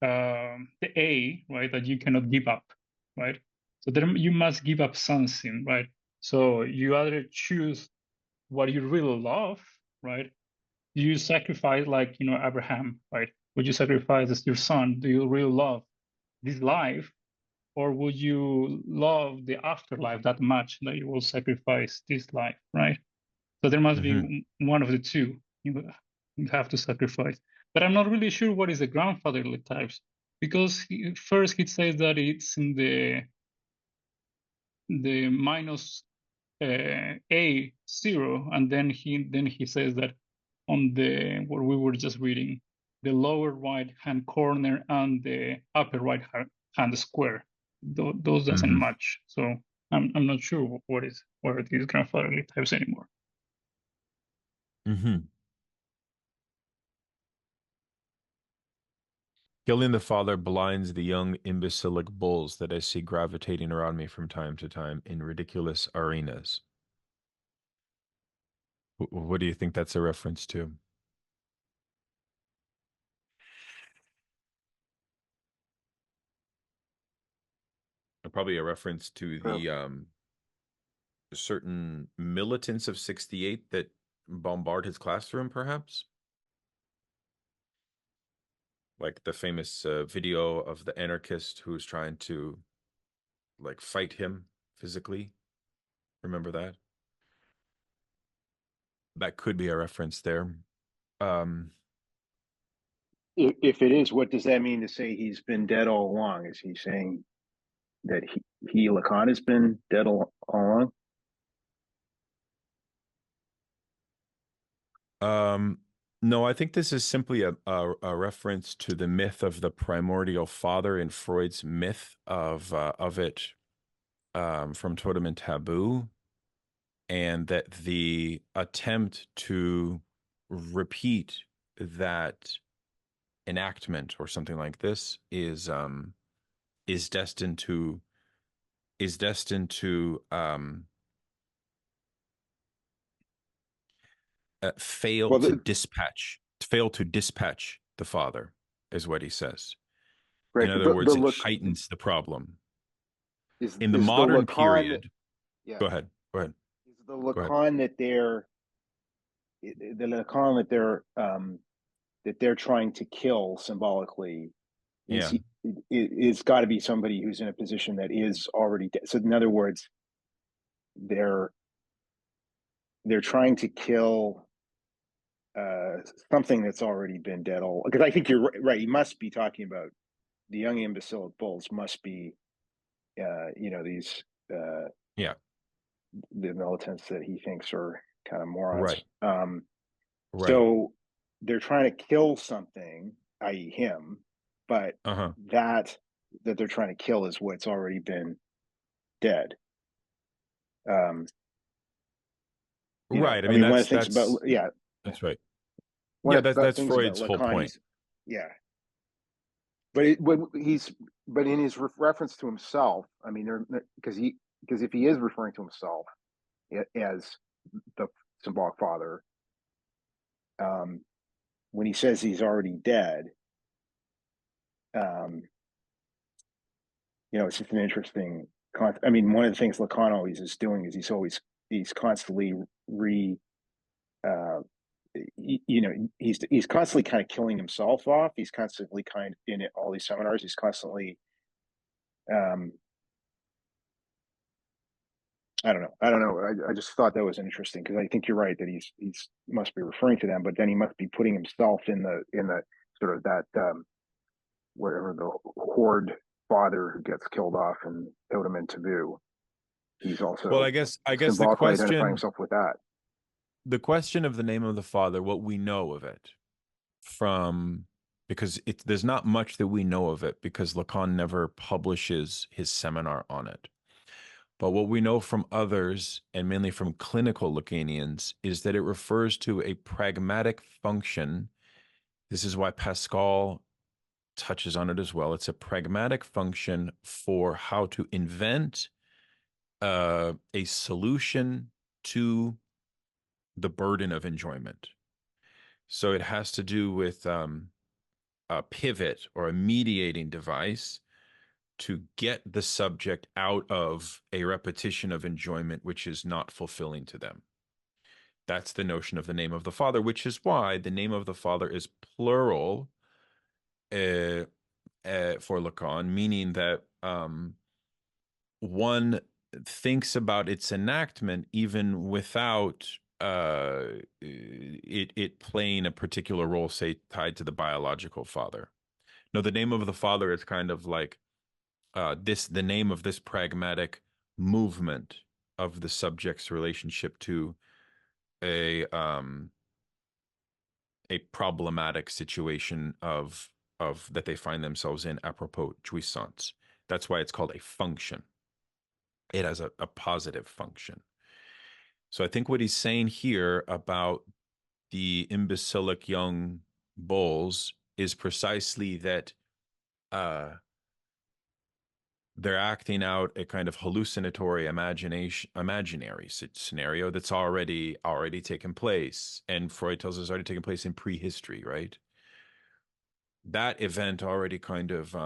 E: the A, right, that you cannot give up, right? So then you must give up something, right? So you either choose what you really love, right? You sacrifice, like, Abraham, right? Would you sacrifice as your son? Do you really love this life? Or would you love the afterlife that much that you will sacrifice this life, right? So there must be one of the two you have to sacrifice. But I'm not really sure what is the grandfatherly types, because first he says that it's in the minus A0, and then he says that on what we were just reading, the lower right hand corner and the upper right hand square, those doesn't match. So I'm not sure what are these grandfatherly types anymore.
A: Killing the father blinds the young imbecilic bulls that I see gravitating around me from time to time in ridiculous arenas. What do you think that's a reference to? Probably a reference to the certain militants of 68 that bombard his classroom, perhaps? Like the famous video of the anarchist who's trying to like fight him physically. Remember that? That could be a reference there.
G: If it is, what does that mean to say he's been dead all along? Is he saying that Lacan has been dead all along?
A: No, I think this is simply a reference to the myth of the primordial father in Freud's myth of it from Totem and Taboo, and that the attempt to repeat that enactment or something like this is destined to fail
G: Well,
A: to dispatch the father, is what he says.
G: right,
A: In
G: but
A: other words, it
G: look,
A: heightens the problem.
G: is
A: In the
G: is
A: modern
G: Lacan,
A: period,
G: yeah,
A: go ahead.
G: is the
A: Go ahead.
G: Lacan that they're trying to kill symbolically
A: Yeah.
G: it's got to be somebody who's in a position that is already dead. So in other words, they're trying to kill something that's already been dead all, because I think you're right. He must be talking about the young imbecilic bulls must be these
A: Yeah.
G: the militants that he thinks are kind of morons.
A: Right. Right.
G: So they're trying to kill something, i.e. him, but that they're trying to kill is what's already been dead.
A: Right. I
G: mean,
A: mean,
G: one of the things about
A: that's right.
G: One
A: Yeah,
G: of the
A: that's
G: things
A: Freud's
G: about
A: whole
G: Lacan,
A: point.
G: but in his reference to himself, I mean, because if he is referring to himself as the symbolic father, when he says he's already dead, it's just an interesting. I mean, one of the things Lacan always is doing is he's constantly he's constantly kind of killing himself off. He's constantly kind of in all these seminars. He's constantly, I don't know. I just thought that was interesting because I think you're right that he's must be referring to them, but then he must be putting himself in the sort of that whatever the horde father who gets killed off and Totem and Taboo. He's also
A: Well, I guess the
G: symbolically identifying
A: question
G: himself with that.
A: the question of the name of the father, what we know of it because there's not much that we know of it because Lacan never publishes his seminar on it. But what we know from others, and mainly from clinical Lacanians, is that it refers to a pragmatic function. This is why Pascal touches on it as well. It's a pragmatic function for how to invent a solution to the burden of enjoyment. So it has to do with a pivot or a mediating device to get the subject out of a repetition of enjoyment which is not fulfilling to them. That's the notion of the name of the Father, which is why the name of the Father is plural for Lacan, meaning that one thinks about its enactment even without it playing a particular role, say, tied to the biological father. No, the name of the Father is kind of like the name of this pragmatic movement of the subject's relationship to a problematic situation of that they find themselves in, apropos jouissance. That's why it's called a function. It has a positive function. So I think what he's saying here about the imbecilic young bulls is precisely that they're acting out a kind of hallucinatory imaginary scenario that's already taken place, and Freud tells us it's already taken place in prehistory, right? That event already kind of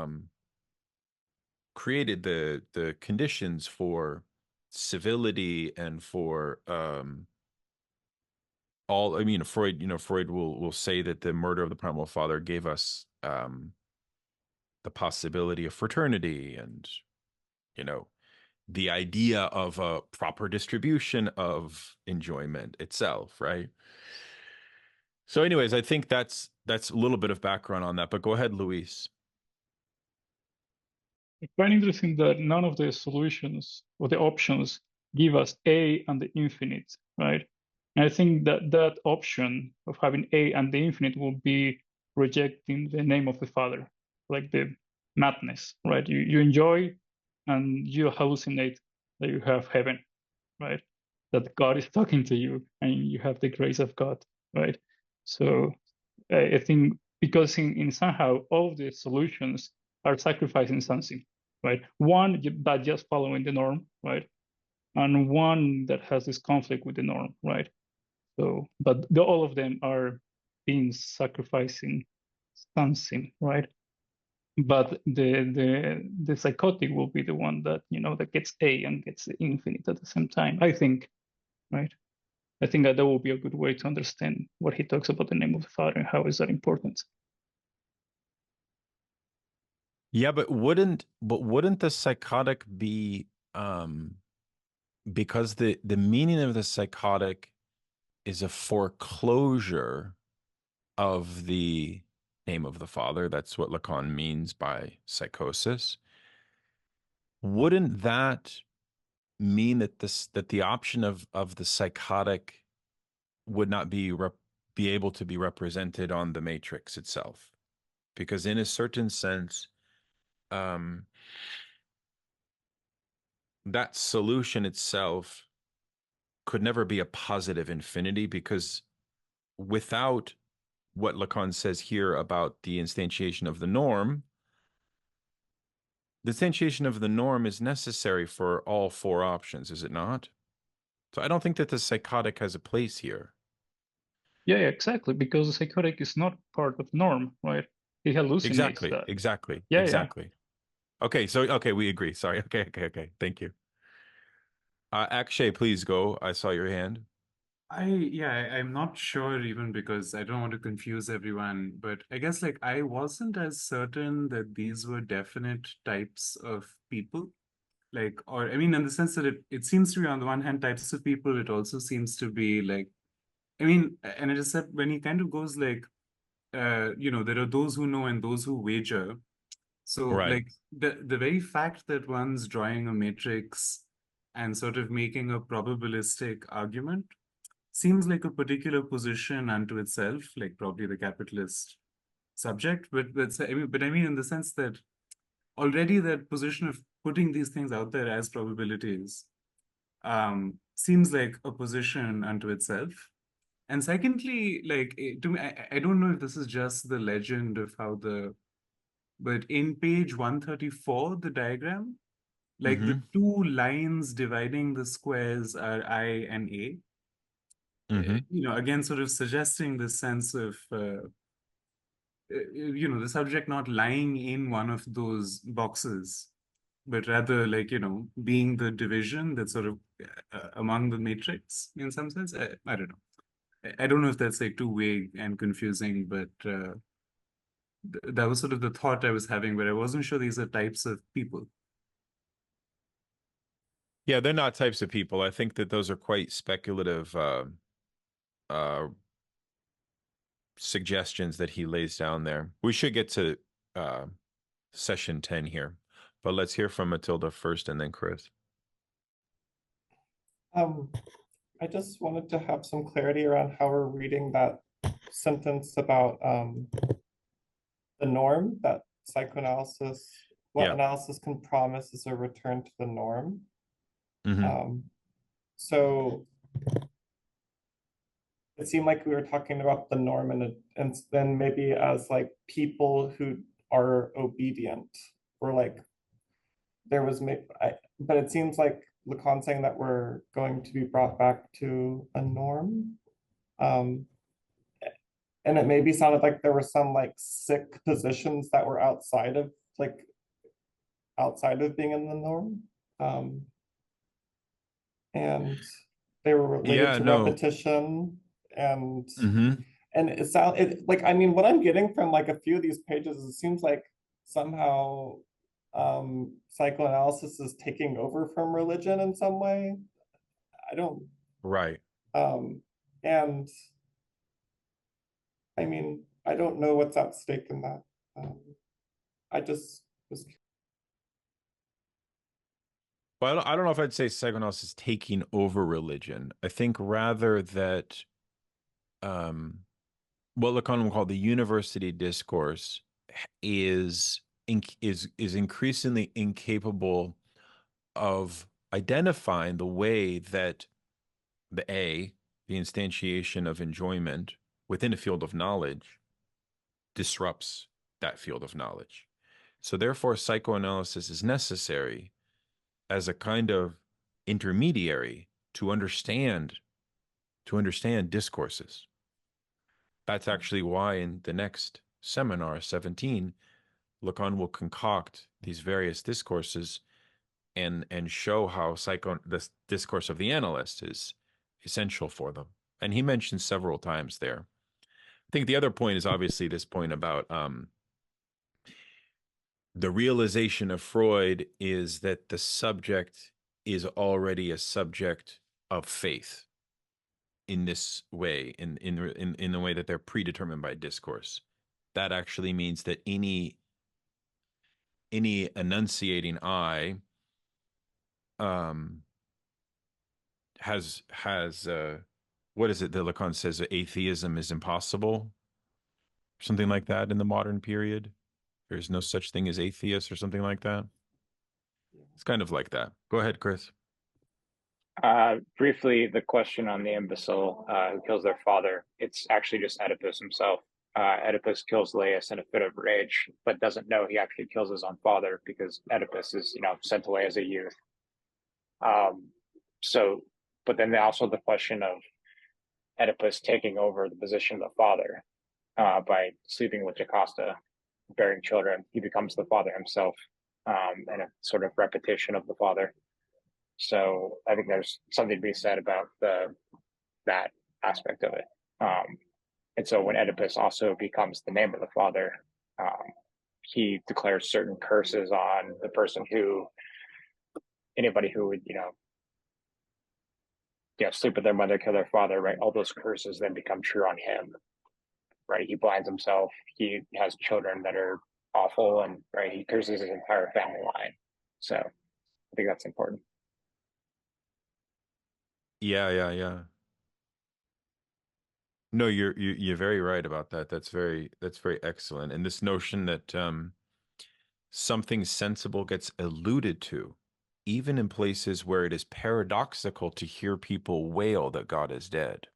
A: created the conditions for civility and for Freud will say that the murder of the primal father gave us the possibility of fraternity and the idea of a proper distribution of enjoyment itself, right? So anyways, I think that's a little bit of background on that, but go ahead, Luis.
E: It's quite interesting that none of the solutions or the options give us A and the infinite, right? And I think that that option of having A and the infinite will be rejecting the name of the Father, like the madness, right? You enjoy and you hallucinate that you have heaven, right? That God is talking to you and you have the grace of God, right? So I think because in somehow all of the solutions are sacrificing something, right? One that just following the norm, right? And one that has this conflict with the norm, right? So, but all of them are being sacrificing something, right? But the psychotic will be the one that that gets A and gets the infinite at the same time, I think, right? I think that will be a good way to understand what he talks about the name of the Father and how is that important.
A: Yeah, but wouldn't the psychotic be because the meaning of the psychotic is a foreclosure of the name of the Father. That's what Lacan means by psychosis. Wouldn't that mean that the option of the psychotic would not be able to be represented on the matrix itself? Because in a certain sense, that solution itself could never be a positive infinity, because without what Lacan says here about the instantiation of the norm, the instantiation of the norm is necessary for all four options, is it not? So I don't think that the psychotic has a place here.
E: Yeah, exactly, because the psychotic is not part of norm, right? He hallucinates
A: Exactly,
E: that.
A: exactly,
E: Yeah,
A: exactly. Okay, so okay, we agree. Sorry. Okay. Thank you. Akshay, please go. I saw your hand.
D: I'm not sure, even because I don't want to confuse everyone, but I guess like I wasn't as certain that these were definite types of people. Like, or I mean, in the sense that it seems to be on the one hand types of people, it also seems to be like, I mean, and it is that when he kind of goes like, there are those who know and those who wager. So
A: Right.
D: like the very fact that one's drawing a matrix and sort of making a probabilistic argument seems like a particular position unto itself, like probably the capitalist subject. But I mean in the sense that already that position of putting these things out there as probabilities seems like a position unto itself. And secondly, like to me, I don't know if this is just the legend of how but in page 134, the diagram, like the two lines dividing the squares are I and A. Again, sort of suggesting the sense of, the subject not lying in one of those boxes, but rather like, being the division that's sort of among the matrix in some sense. I don't know. I don't know if that's like too vague and confusing, but that was sort of the thought I was having, but I wasn't sure these are types of people.
A: Yeah, they're not types of people. I think that those are quite speculative suggestions that he lays down there. We should get to session 10 here, but let's hear from Matilda first and then Chris.
B: I just wanted to have some clarity around how we're reading that sentence about the norm, that psychoanalysis, what analysis can promise is a return to the norm. So it seemed like we were talking about the norm and then maybe as like people who are obedient, or like there was, but it seems like Lacan saying that we're going to be brought back to a norm. And it maybe sounded like there were some like sick positions that were outside of being in the norm. And they were related to repetition and like, I mean, what I'm getting from like a few of these pages, it seems like somehow psychoanalysis is taking over from religion in some way. I don't.
A: Right.
B: And I mean, I don't know what's at stake in that. I just was.
A: Well, I don't know if I'd say psychoanalysis is taking over religion. I think rather that what Lacan would call the university discourse is increasingly incapable of identifying the way that the instantiation of enjoyment within a field of knowledge disrupts that field of knowledge. So therefore, psychoanalysis is necessary as a kind of intermediary to understand discourses. That's actually why in the next seminar, 17, Lacan will concoct these various discourses and show how the discourse of the analyst is essential for them. And he mentions several times there. I think the other point is obviously this point about the realization of Freud is that the subject is already a subject of faith in this way, in the way that they're predetermined by discourse. That actually means that any enunciating I has what is it that Lacan says, atheism is impossible, something like that in the modern period. There's no such thing as atheist or something like that. It's kind of like that. Go ahead, Chris.
H: Briefly, the question on the imbecile who kills their father, it's actually just Oedipus himself. Oedipus kills Laius in a fit of rage, but doesn't know he actually kills his own father because Oedipus is, sent away as a youth. But then also the question of Oedipus taking over the position of the father by sleeping with Jocasta, bearing children. He becomes the father himself, and a sort of repetition of the father. So I think there's something to be said about that aspect of it. And so when Oedipus also becomes the name of the father, he declares certain curses on the person anybody who would, sleep with their mother, kill their father, right? All those curses then become true on him, right? He blinds himself. He has children that are awful, and right, he curses his entire family line. So I think that's important.
A: Yeah. No, you're very right about that. That's very excellent. And this notion that something sensible gets alluded to, even in places where it is paradoxical to hear people wail that God is dead.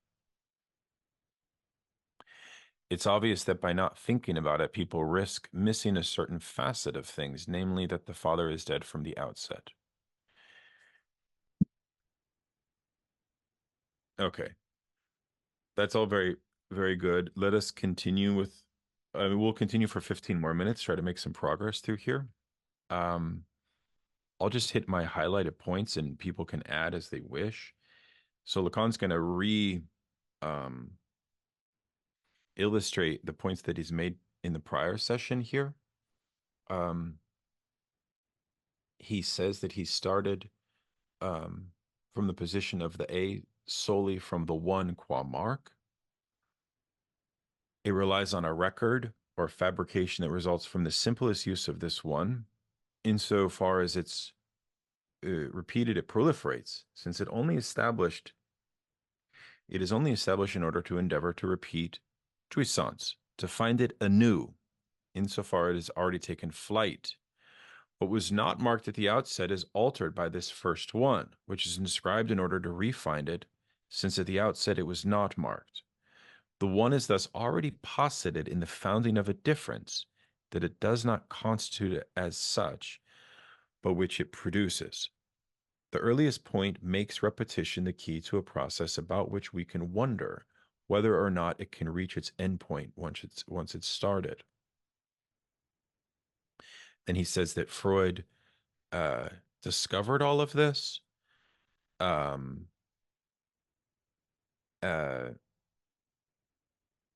A: It's obvious that by not thinking about it, people risk missing a certain facet of things, namely that the father is dead from the outset. Okay. That's all very, very good. Let us continue with, we'll continue for 15 more minutes, try to make some progress through here. I'll just hit my highlighted points and people can add as they wish. So Lacan's going to illustrate the points that he's made in the prior session here. He says that he started from the position of the A solely from the one qua mark. It relies on a record or fabrication that results from the simplest use of this one. Insofar as it's repeated, it proliferates, since it is only established in order to endeavor to repeat jouissance, to find it anew, insofar it has already taken flight. What was not marked at the outset is altered by this first one, which is inscribed in order to re-find it, since at the outset it was not marked. The one is thus already posited in the founding of a difference that it does not constitute as such, but which it produces. The earliest point makes repetition the key to a process about which we can wonder whether or not it can reach its endpoint once it's started. Then he says that Freud discovered all of this.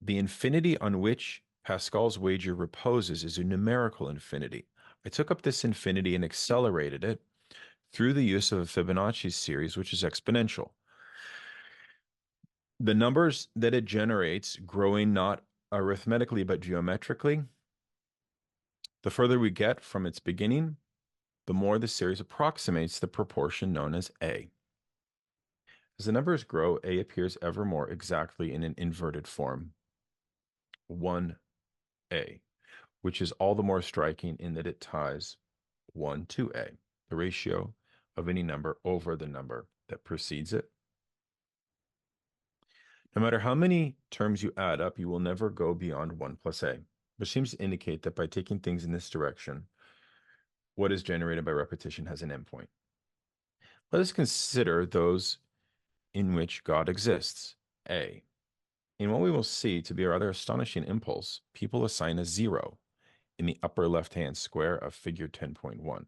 A: The infinity on which Pascal's wager reposes is a numerical infinity. I took up this infinity and accelerated it through the use of a Fibonacci series, which is exponential. The numbers that it generates, growing not arithmetically but geometrically, the further we get from its beginning, the more the series approximates the proportion known as A. As the numbers grow, A appears ever more exactly in an inverted form, 1A, which is all the more striking in that it ties 1 to A, the ratio of any number over the number that precedes it. No matter how many terms you add up, you will never go beyond 1 plus A, which seems to indicate that by taking things in this direction, what is generated by repetition has an endpoint. Let us consider those in which God exists, A. In what we will see to be a rather astonishing impulse, people assign a 0 in the upper left-hand square of figure 10.1.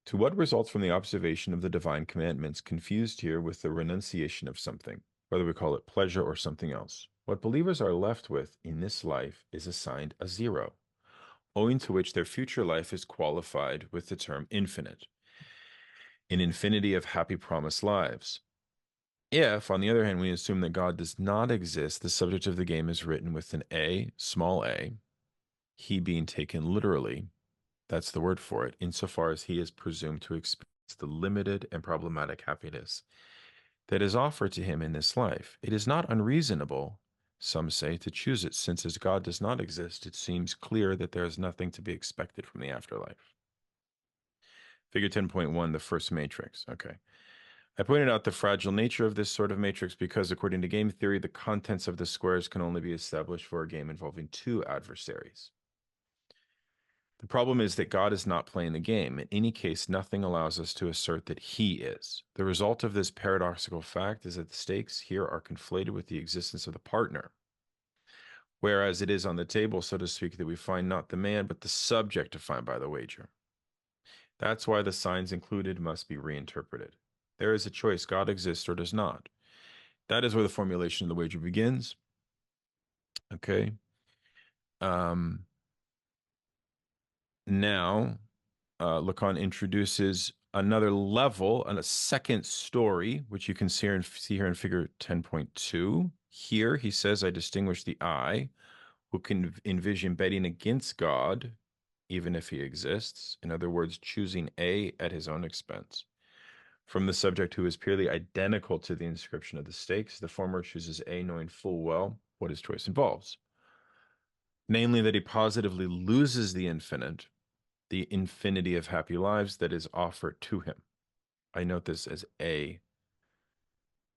A: To what results from the observation of the divine commandments confused here with the renunciation of something, whether we call it pleasure or something else? What believers are left with in this life is assigned a 0, owing to which their future life is qualified with the term infinite, an infinity of happy promised lives. If, on the other hand, we assume that God does not exist, the subject of the game is written with an A, small a, he being taken literally, that's the word for it, insofar as he is presumed to experience the limited and problematic happiness that is offered to him in this life. It is not unreasonable, some say, to choose it, since as God does not exist, it seems clear that there is nothing to be expected from the afterlife. Figure 10.1, the first matrix. Okay. I pointed out the fragile nature of this sort of matrix because, according to game theory, the contents of the squares can only be established for a game involving two adversaries. The problem is that God is not playing the game. In any case, nothing allows us to assert that he is. The result of this paradoxical fact is that the stakes here are conflated with the existence of the partner, whereas it is on the table, so to speak, that we find not the man, but the subject defined by the wager. That's why the signs included must be reinterpreted. There is a choice. God exists or does not. That is where the formulation of the wager begins. Okay. Now, Lacan introduces another level and a second story, which you can see here in figure 10.2. Here, he says, I distinguish the I, who can envision betting against God, even if he exists. In other words, choosing A at his own expense. From the subject who is purely identical to the inscription of the stakes, the former chooses A, knowing full well what his choice involves. Namely, that he positively loses the infinity of happy lives that is offered to him. I note this as A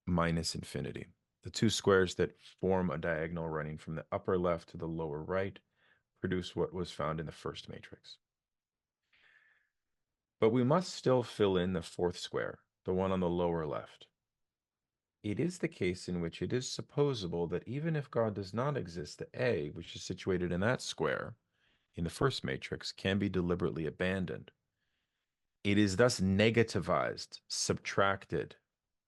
A: minus infinity. The two squares that form a diagonal running from the upper left to the lower right produce what was found in the first matrix. But we must still fill in the fourth square, the one on the lower left. It is the case in which it is supposable that even if God does not exist, the A, which is situated in that square, in the first matrix, can be deliberately abandoned. It is thus negativized, subtracted,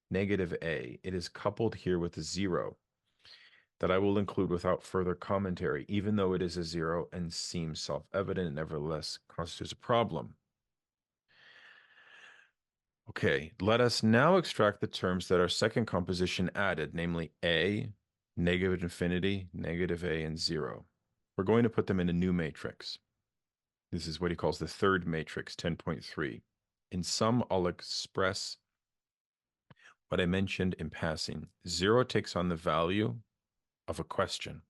A: negative A. It is coupled here with a 0 that I will include without further commentary, even though it is a 0 and seems self-evident, it nevertheless constitutes a problem. Okay, let us now extract the terms that our second composition added, namely A, negative infinity, negative A, and 0. We're going to put them in a new matrix. This is what he calls the third matrix, 10.3. In sum, I'll express what I mentioned in passing. 0 takes on the value of a question.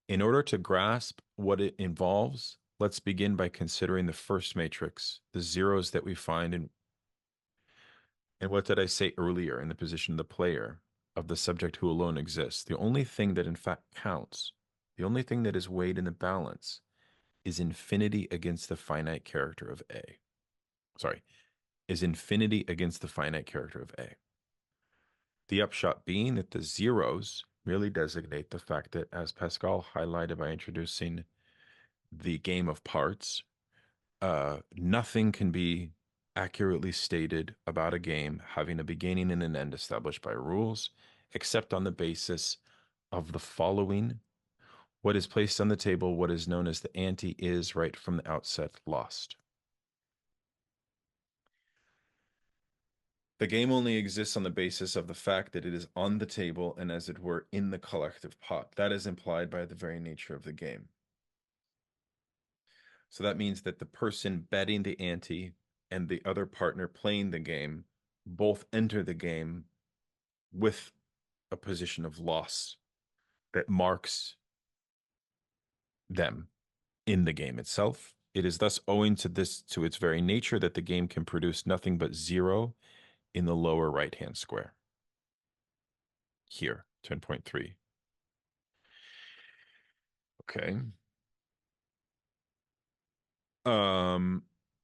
A: In order to grasp what it involves, let's begin by considering the first matrix, the zeros that we find in. And what did I say earlier in the position of the player, of the subject who alone exists? The only thing that in fact counts, the only thing that is weighed in the balance, is infinity against the finite character of A. Is infinity against the finite character of A. The upshot being that the zeros merely designate the fact that, as Pascal highlighted by introducing the game of parts, nothing can be accurately stated about a game having a beginning and an end established by rules, except on the basis of the following. What is placed on the table, what is known as the ante, is right from the outset lost. The game only exists on the basis of the fact that it is on the table and, as it were, in the collective pot. That is implied by the very nature of the game. So that means that the person betting the ante and the other partner playing the game both enter the game with a position of loss that marks them in the game itself. It is thus owing to its very nature that the game can produce nothing but 0 in the lower right-hand square. Here, 10.3. Okay.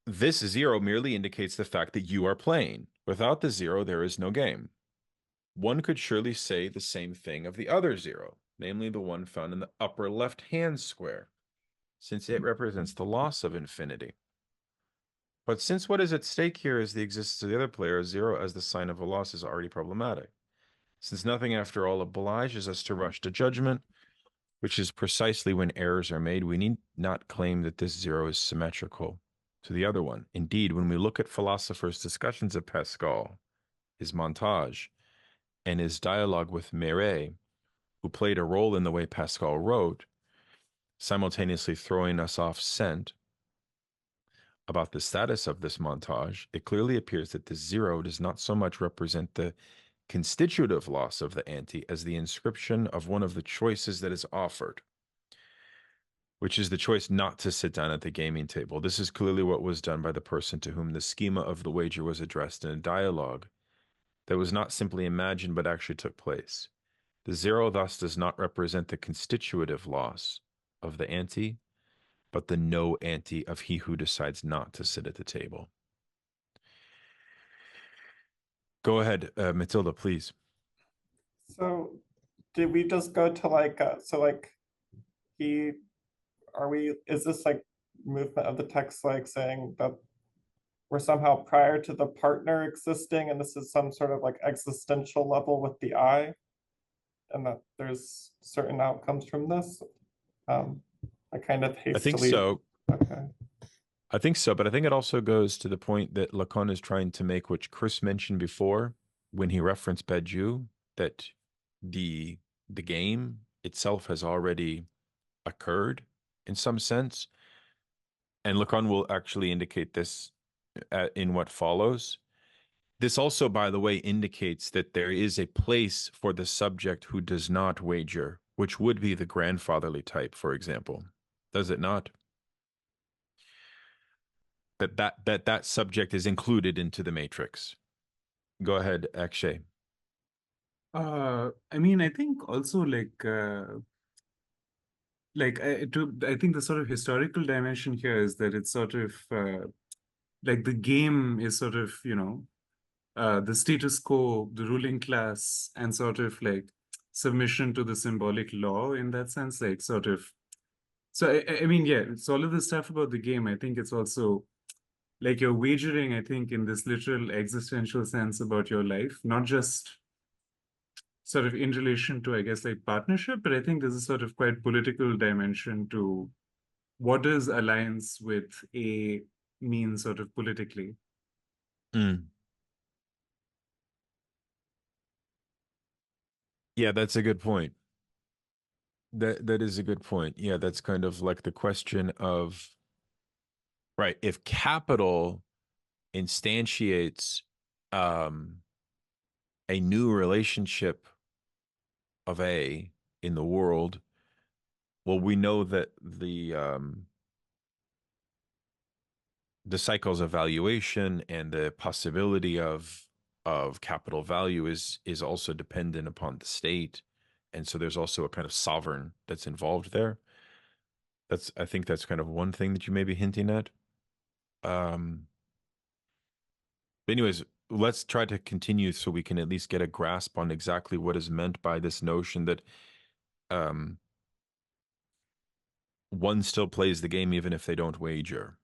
A: This 0 merely indicates the fact that you are playing. Without the 0, there is no game. One could surely say the same thing of the other 0, namely the one found in the upper left-hand square, since it represents the loss of infinity. But since what is at stake here is the existence of the other player, 0 as the sign of a loss is already problematic. Since nothing, after all, obliges us to rush to judgment, which is precisely when errors are made, we need not claim that this 0 is symmetrical to the other one. Indeed, when we look at philosophers' discussions of Pascal, his montage, and his dialogue with Méret, who played a role in the way Pascal wrote, simultaneously throwing us off scent about the status of this montage, it clearly appears that this 0 does not so much represent the constitutive loss of the ante as the inscription of one of the choices that is offered, which is the choice not to sit down at the gaming table. This is clearly what was done by the person to whom the schema of the wager was addressed in a dialogue that was not simply imagined but actually took place. The 0 thus does not represent the constitutive loss of the ante, but the no ante of he who decides not to sit at the table. Go ahead, Matilda, please.
B: So did we just go to like, is this like movement of the text like saying that we're somehow prior to the partner existing and this is some sort of like existential level with the I, and that there's certain outcomes from this? I kind of hastily.
A: I think so.
B: Okay.
A: I think so, but I think it also goes to the point that Lacan is trying to make, which Chris mentioned before when he referenced Badiou, that the game itself has already occurred in some sense. And Lacan will actually indicate this in what follows. This also, by the way, indicates that there is a place for the subject who does not wager, which would be the grandfatherly type, for example. Does it not? That subject is included into the matrix. Go ahead, Akshay.
D: I mean, I think also I think the sort of historical dimension here is that it's sort of like the game is sort of, the status quo, the ruling class, and sort of like submission to the symbolic law in that sense, like sort of. So I mean, yeah, it's all of the stuff about the game. I think it's also like you're wagering, I think, in this literal existential sense about your life, not just sort of in relation to, I guess, like partnership, but I think there's a sort of quite political dimension to what does alliance with A mean sort of politically.
A: Yeah, that's a good point. That is a good point. Yeah, that's kind of like the question of, right, if capital instantiates a new relationship of A in the world, well, we know that the cycles of valuation and the possibility of capital value is also dependent upon the state, and so there's also a kind of sovereign that's involved there. I think that's kind of one thing that you may be hinting at. But anyways, let's try to continue so we can at least get a grasp on exactly what is meant by this notion that one still plays the game even if they don't wager,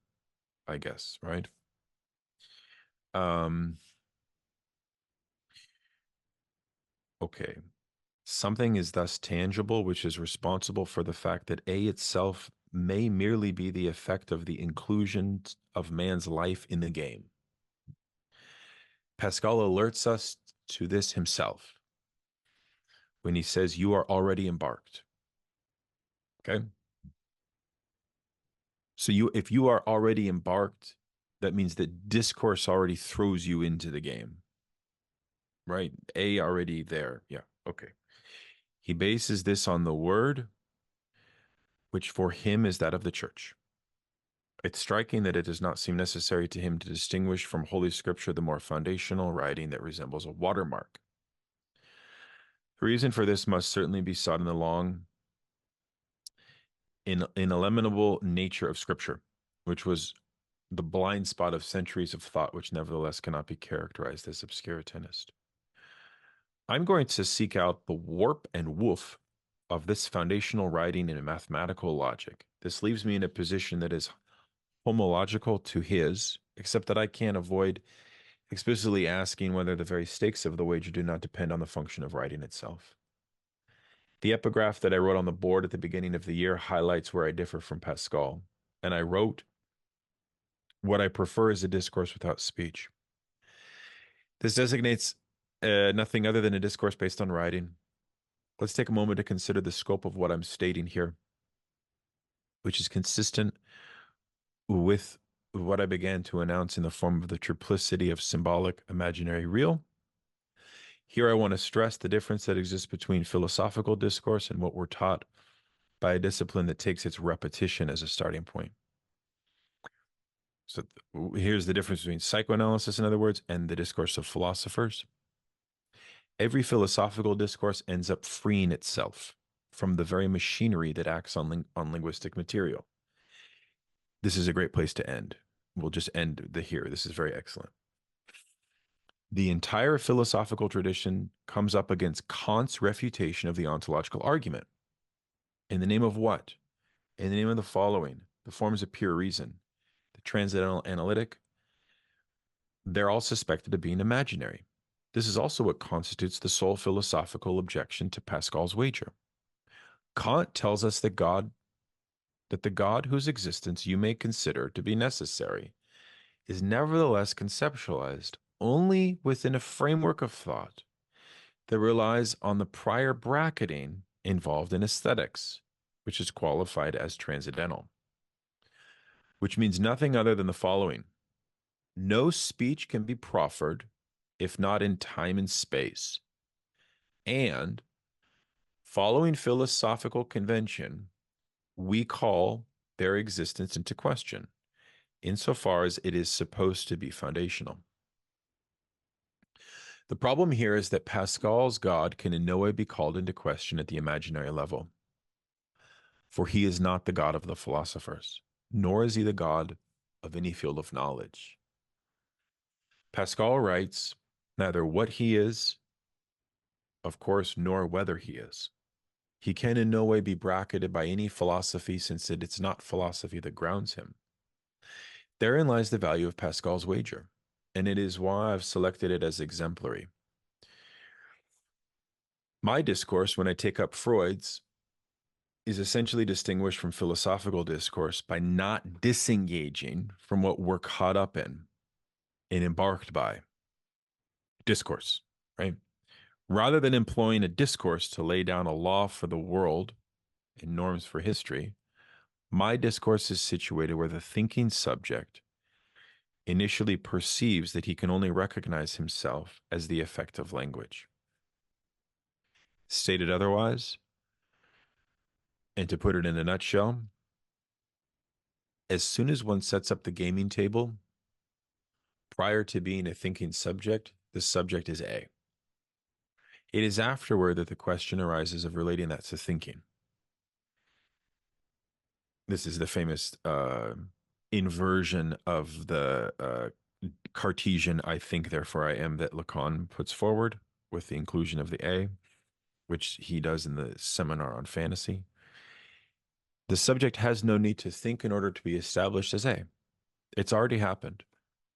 A: I guess, right? Okay. Something is thus tangible, which is responsible for the fact that A itself may merely be the effect of the inclusion of man's life in the game. Pascal alerts us to this himself when he says, "You are already embarked." Okay? So if you are already embarked, that means that discourse already throws you into the game. Right? A already there. Yeah. Okay. He bases this on the word, which for him is that of the church. It's striking that it does not seem necessary to him to distinguish from Holy Scripture the more foundational writing that resembles a watermark. The reason for this must certainly be sought in the long, ineliminable nature of Scripture, which was the blind spot of centuries of thought, which nevertheless cannot be characterized as obscurantist. I'm going to seek out the warp and woof of this foundational writing in a mathematical logic. This leaves me in a position that is homological to his, except that I can't avoid explicitly asking whether the very stakes of the wager do not depend on the function of writing itself. The epigraph that I wrote on the board at the beginning of the year highlights where I differ from Pascal, and I wrote, "What I prefer is a discourse without speech." This designates nothing other than a discourse based on writing. Let's take a moment to consider the scope of what I'm stating here, which is consistent with what I began to announce in the form of the triplicity of symbolic, imaginary, real. Here I want to stress the difference that exists between philosophical discourse and what we're taught by a discipline that takes its repetition as a starting point. So here's the difference between psychoanalysis, in other words, and the discourse of philosophers. Every philosophical discourse ends up freeing itself from the very machinery that acts on linguistic material. This is a great place to end. We'll just end here. This is very excellent. The entire philosophical tradition comes up against Kant's refutation of the ontological argument. In the name of what? In the name of the following: the forms of pure reason, the transcendental analytic, they're all suspected of being imaginary. This is also what constitutes the sole philosophical objection to Pascal's wager. Kant tells us that the God whose existence you may consider to be necessary is nevertheless conceptualized only within a framework of thought that relies on the prior bracketing involved in aesthetics, which is qualified as transcendental, which means nothing other than the following: no speech can be proffered if not in time and space, and following philosophical convention, we call their existence into question, insofar as it is supposed to be foundational. The problem here is that Pascal's God can in no way be called into question at the imaginary level, for he is not the God of the philosophers, nor is he the God of any field of knowledge. Pascal writes neither what he is, of course, nor whether he is. He can in no way be bracketed by any philosophy, since it's not philosophy that grounds him. Therein lies the value of Pascal's wager, and it is why I've selected it as exemplary. My discourse, when I take up Freud's, is essentially distinguished from philosophical discourse by not disengaging from what we're caught up in and embarked by: discourse, right? Rather than employing a discourse to lay down a law for the world and norms for history, my discourse is situated where the thinking subject initially perceives that he can only recognize himself as the effect of language. Stated otherwise, and to put it in a nutshell, as soon as one sets up the gaming table, prior to being a thinking subject, the subject is A. It is afterward that the question arises of relating that to thinking. This is the famous inversion of the Cartesian "I think, therefore I am" that Lacan puts forward with the inclusion of the A, which he does in the seminar on fantasy. The subject has no need to think in order to be established as A. It's already happened,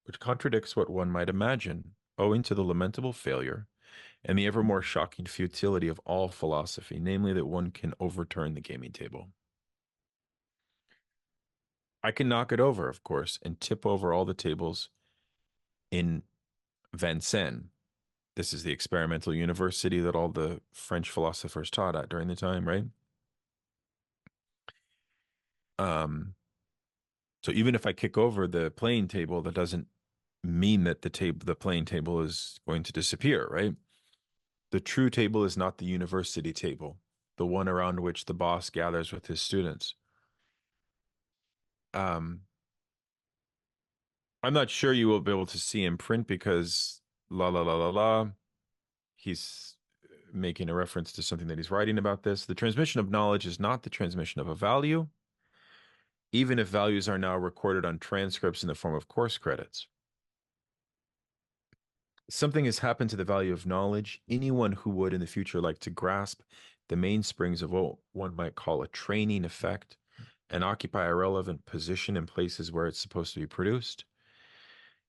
A: which contradicts what one might imagine, owing to the lamentable failure and the ever more shocking futility of all philosophy, namely that one can overturn the gaming table. I can knock it over, of course, and tip over all the tables in Vincennes. This is the experimental university that all the French philosophers taught at during the time, right? So even if I kick over the playing table, that doesn't mean that the playing table is going to disappear, right? The true table is not the university table, the one around which the boss gathers with his students. I'm not sure you will be able to see in print because he's making a reference to something that he's writing about this. The transmission of knowledge is not the transmission of a value, even if values are now recorded on transcripts in the form of course credits. Something has happened to the value of knowledge. Anyone who would in the future like to grasp the mainsprings of what one might call a training effect and occupy a relevant position in places where it's supposed to be produced,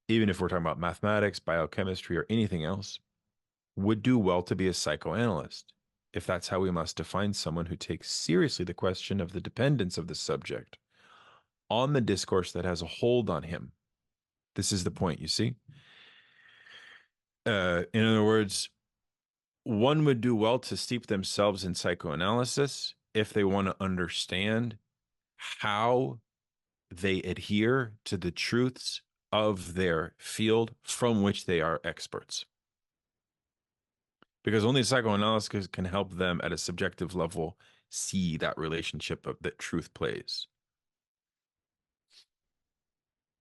A: even if we're talking about mathematics, biochemistry, or anything else, would do well to be a psychoanalyst, if that's how we must define someone who takes seriously the question of the dependence of the subject on the discourse that has a hold on him. This is the point, you see? In other words, one would do well to steep themselves in psychoanalysis if they want to understand how they adhere to the truths of their field from which they are experts. Because only psychoanalysis can help them at a subjective level see that relationship of that truth plays.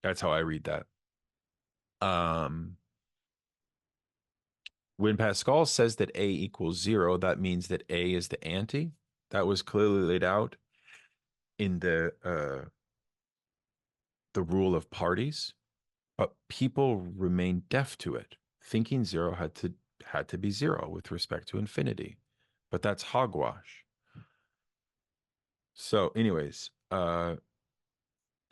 A: That's how I read that. When Pascal says that A equals 0, that means that A is the ante. That was clearly laid out in the rule of parties, but people remain deaf to it, thinking 0 had to be 0 with respect to infinity. But that's hogwash. So anyways, I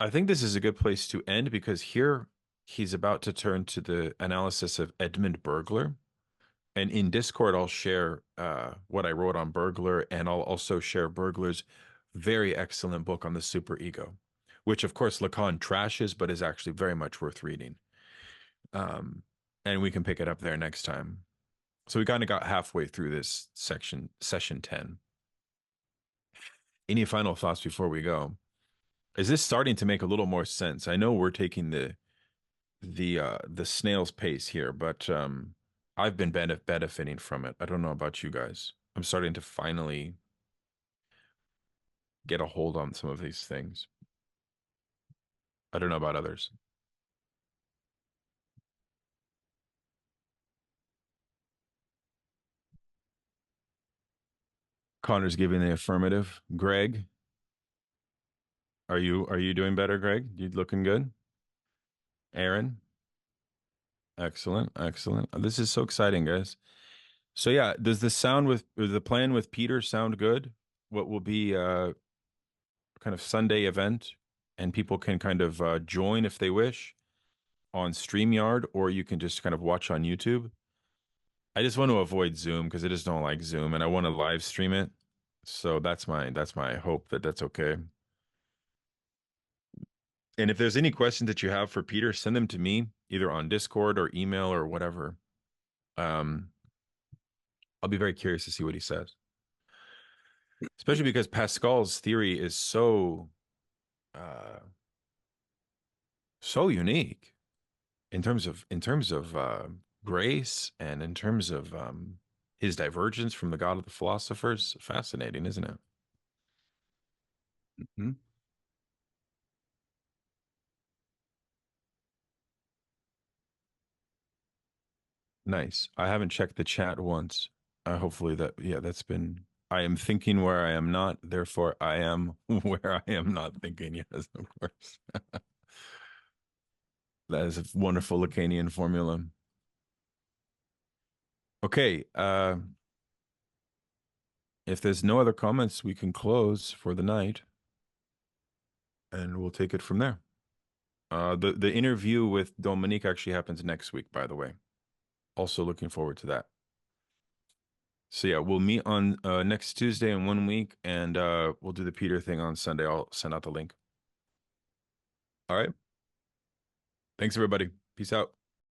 A: think this is a good place to end because here he's about to turn to the analysis of Edmund Burglar. And in Discord, I'll share what I wrote on Burglar, and I'll also share Burglar's very excellent book on the superego, which of course Lacan trashes, but is actually very much worth reading. And we can pick it up there next time. So we kind of got halfway through this session 10. Any final thoughts before we go? Is this starting to make a little more sense? I know we're taking the snail's pace here, but I've been benefiting from it. I don't know about you guys. I'm starting to finally get a hold on some of these things. I don't know about others. Connor's giving the affirmative. Greg, are you doing better, Greg? You looking good? Aaron? Excellent, excellent. This is so exciting, guys. So yeah, does the plan with Peter sound good? What will be a kind of Sunday event, and people can kind of join if they wish on StreamYard, or you can just kind of watch on YouTube. I just want to avoid Zoom because I just don't like Zoom, and I want to live stream it. So that's my hope that that's okay. And if there's any questions that you have for Peter, send them to me either on Discord or email or whatever. I'll be very curious to see what he says, especially because Pascal's theory is so unique in terms of grace and in terms of his divergence from the God of the philosophers. Fascinating, isn't it? Mm-hmm. Nice. I haven't checked the chat once. Hopefully that's been. I am thinking where I am not, therefore I am where I am not thinking. Yes, of course. That is a wonderful Lacanian formula. Okay. If there's no other comments, we can close for the night, and we'll take it from there. The interview with Dominique actually happens next week, by the way. Also looking forward to that. So yeah, we'll meet on next Tuesday in 1 week, and we'll do the Peter thing on Sunday. I'll send out the link. All right. Thanks, everybody. Peace out.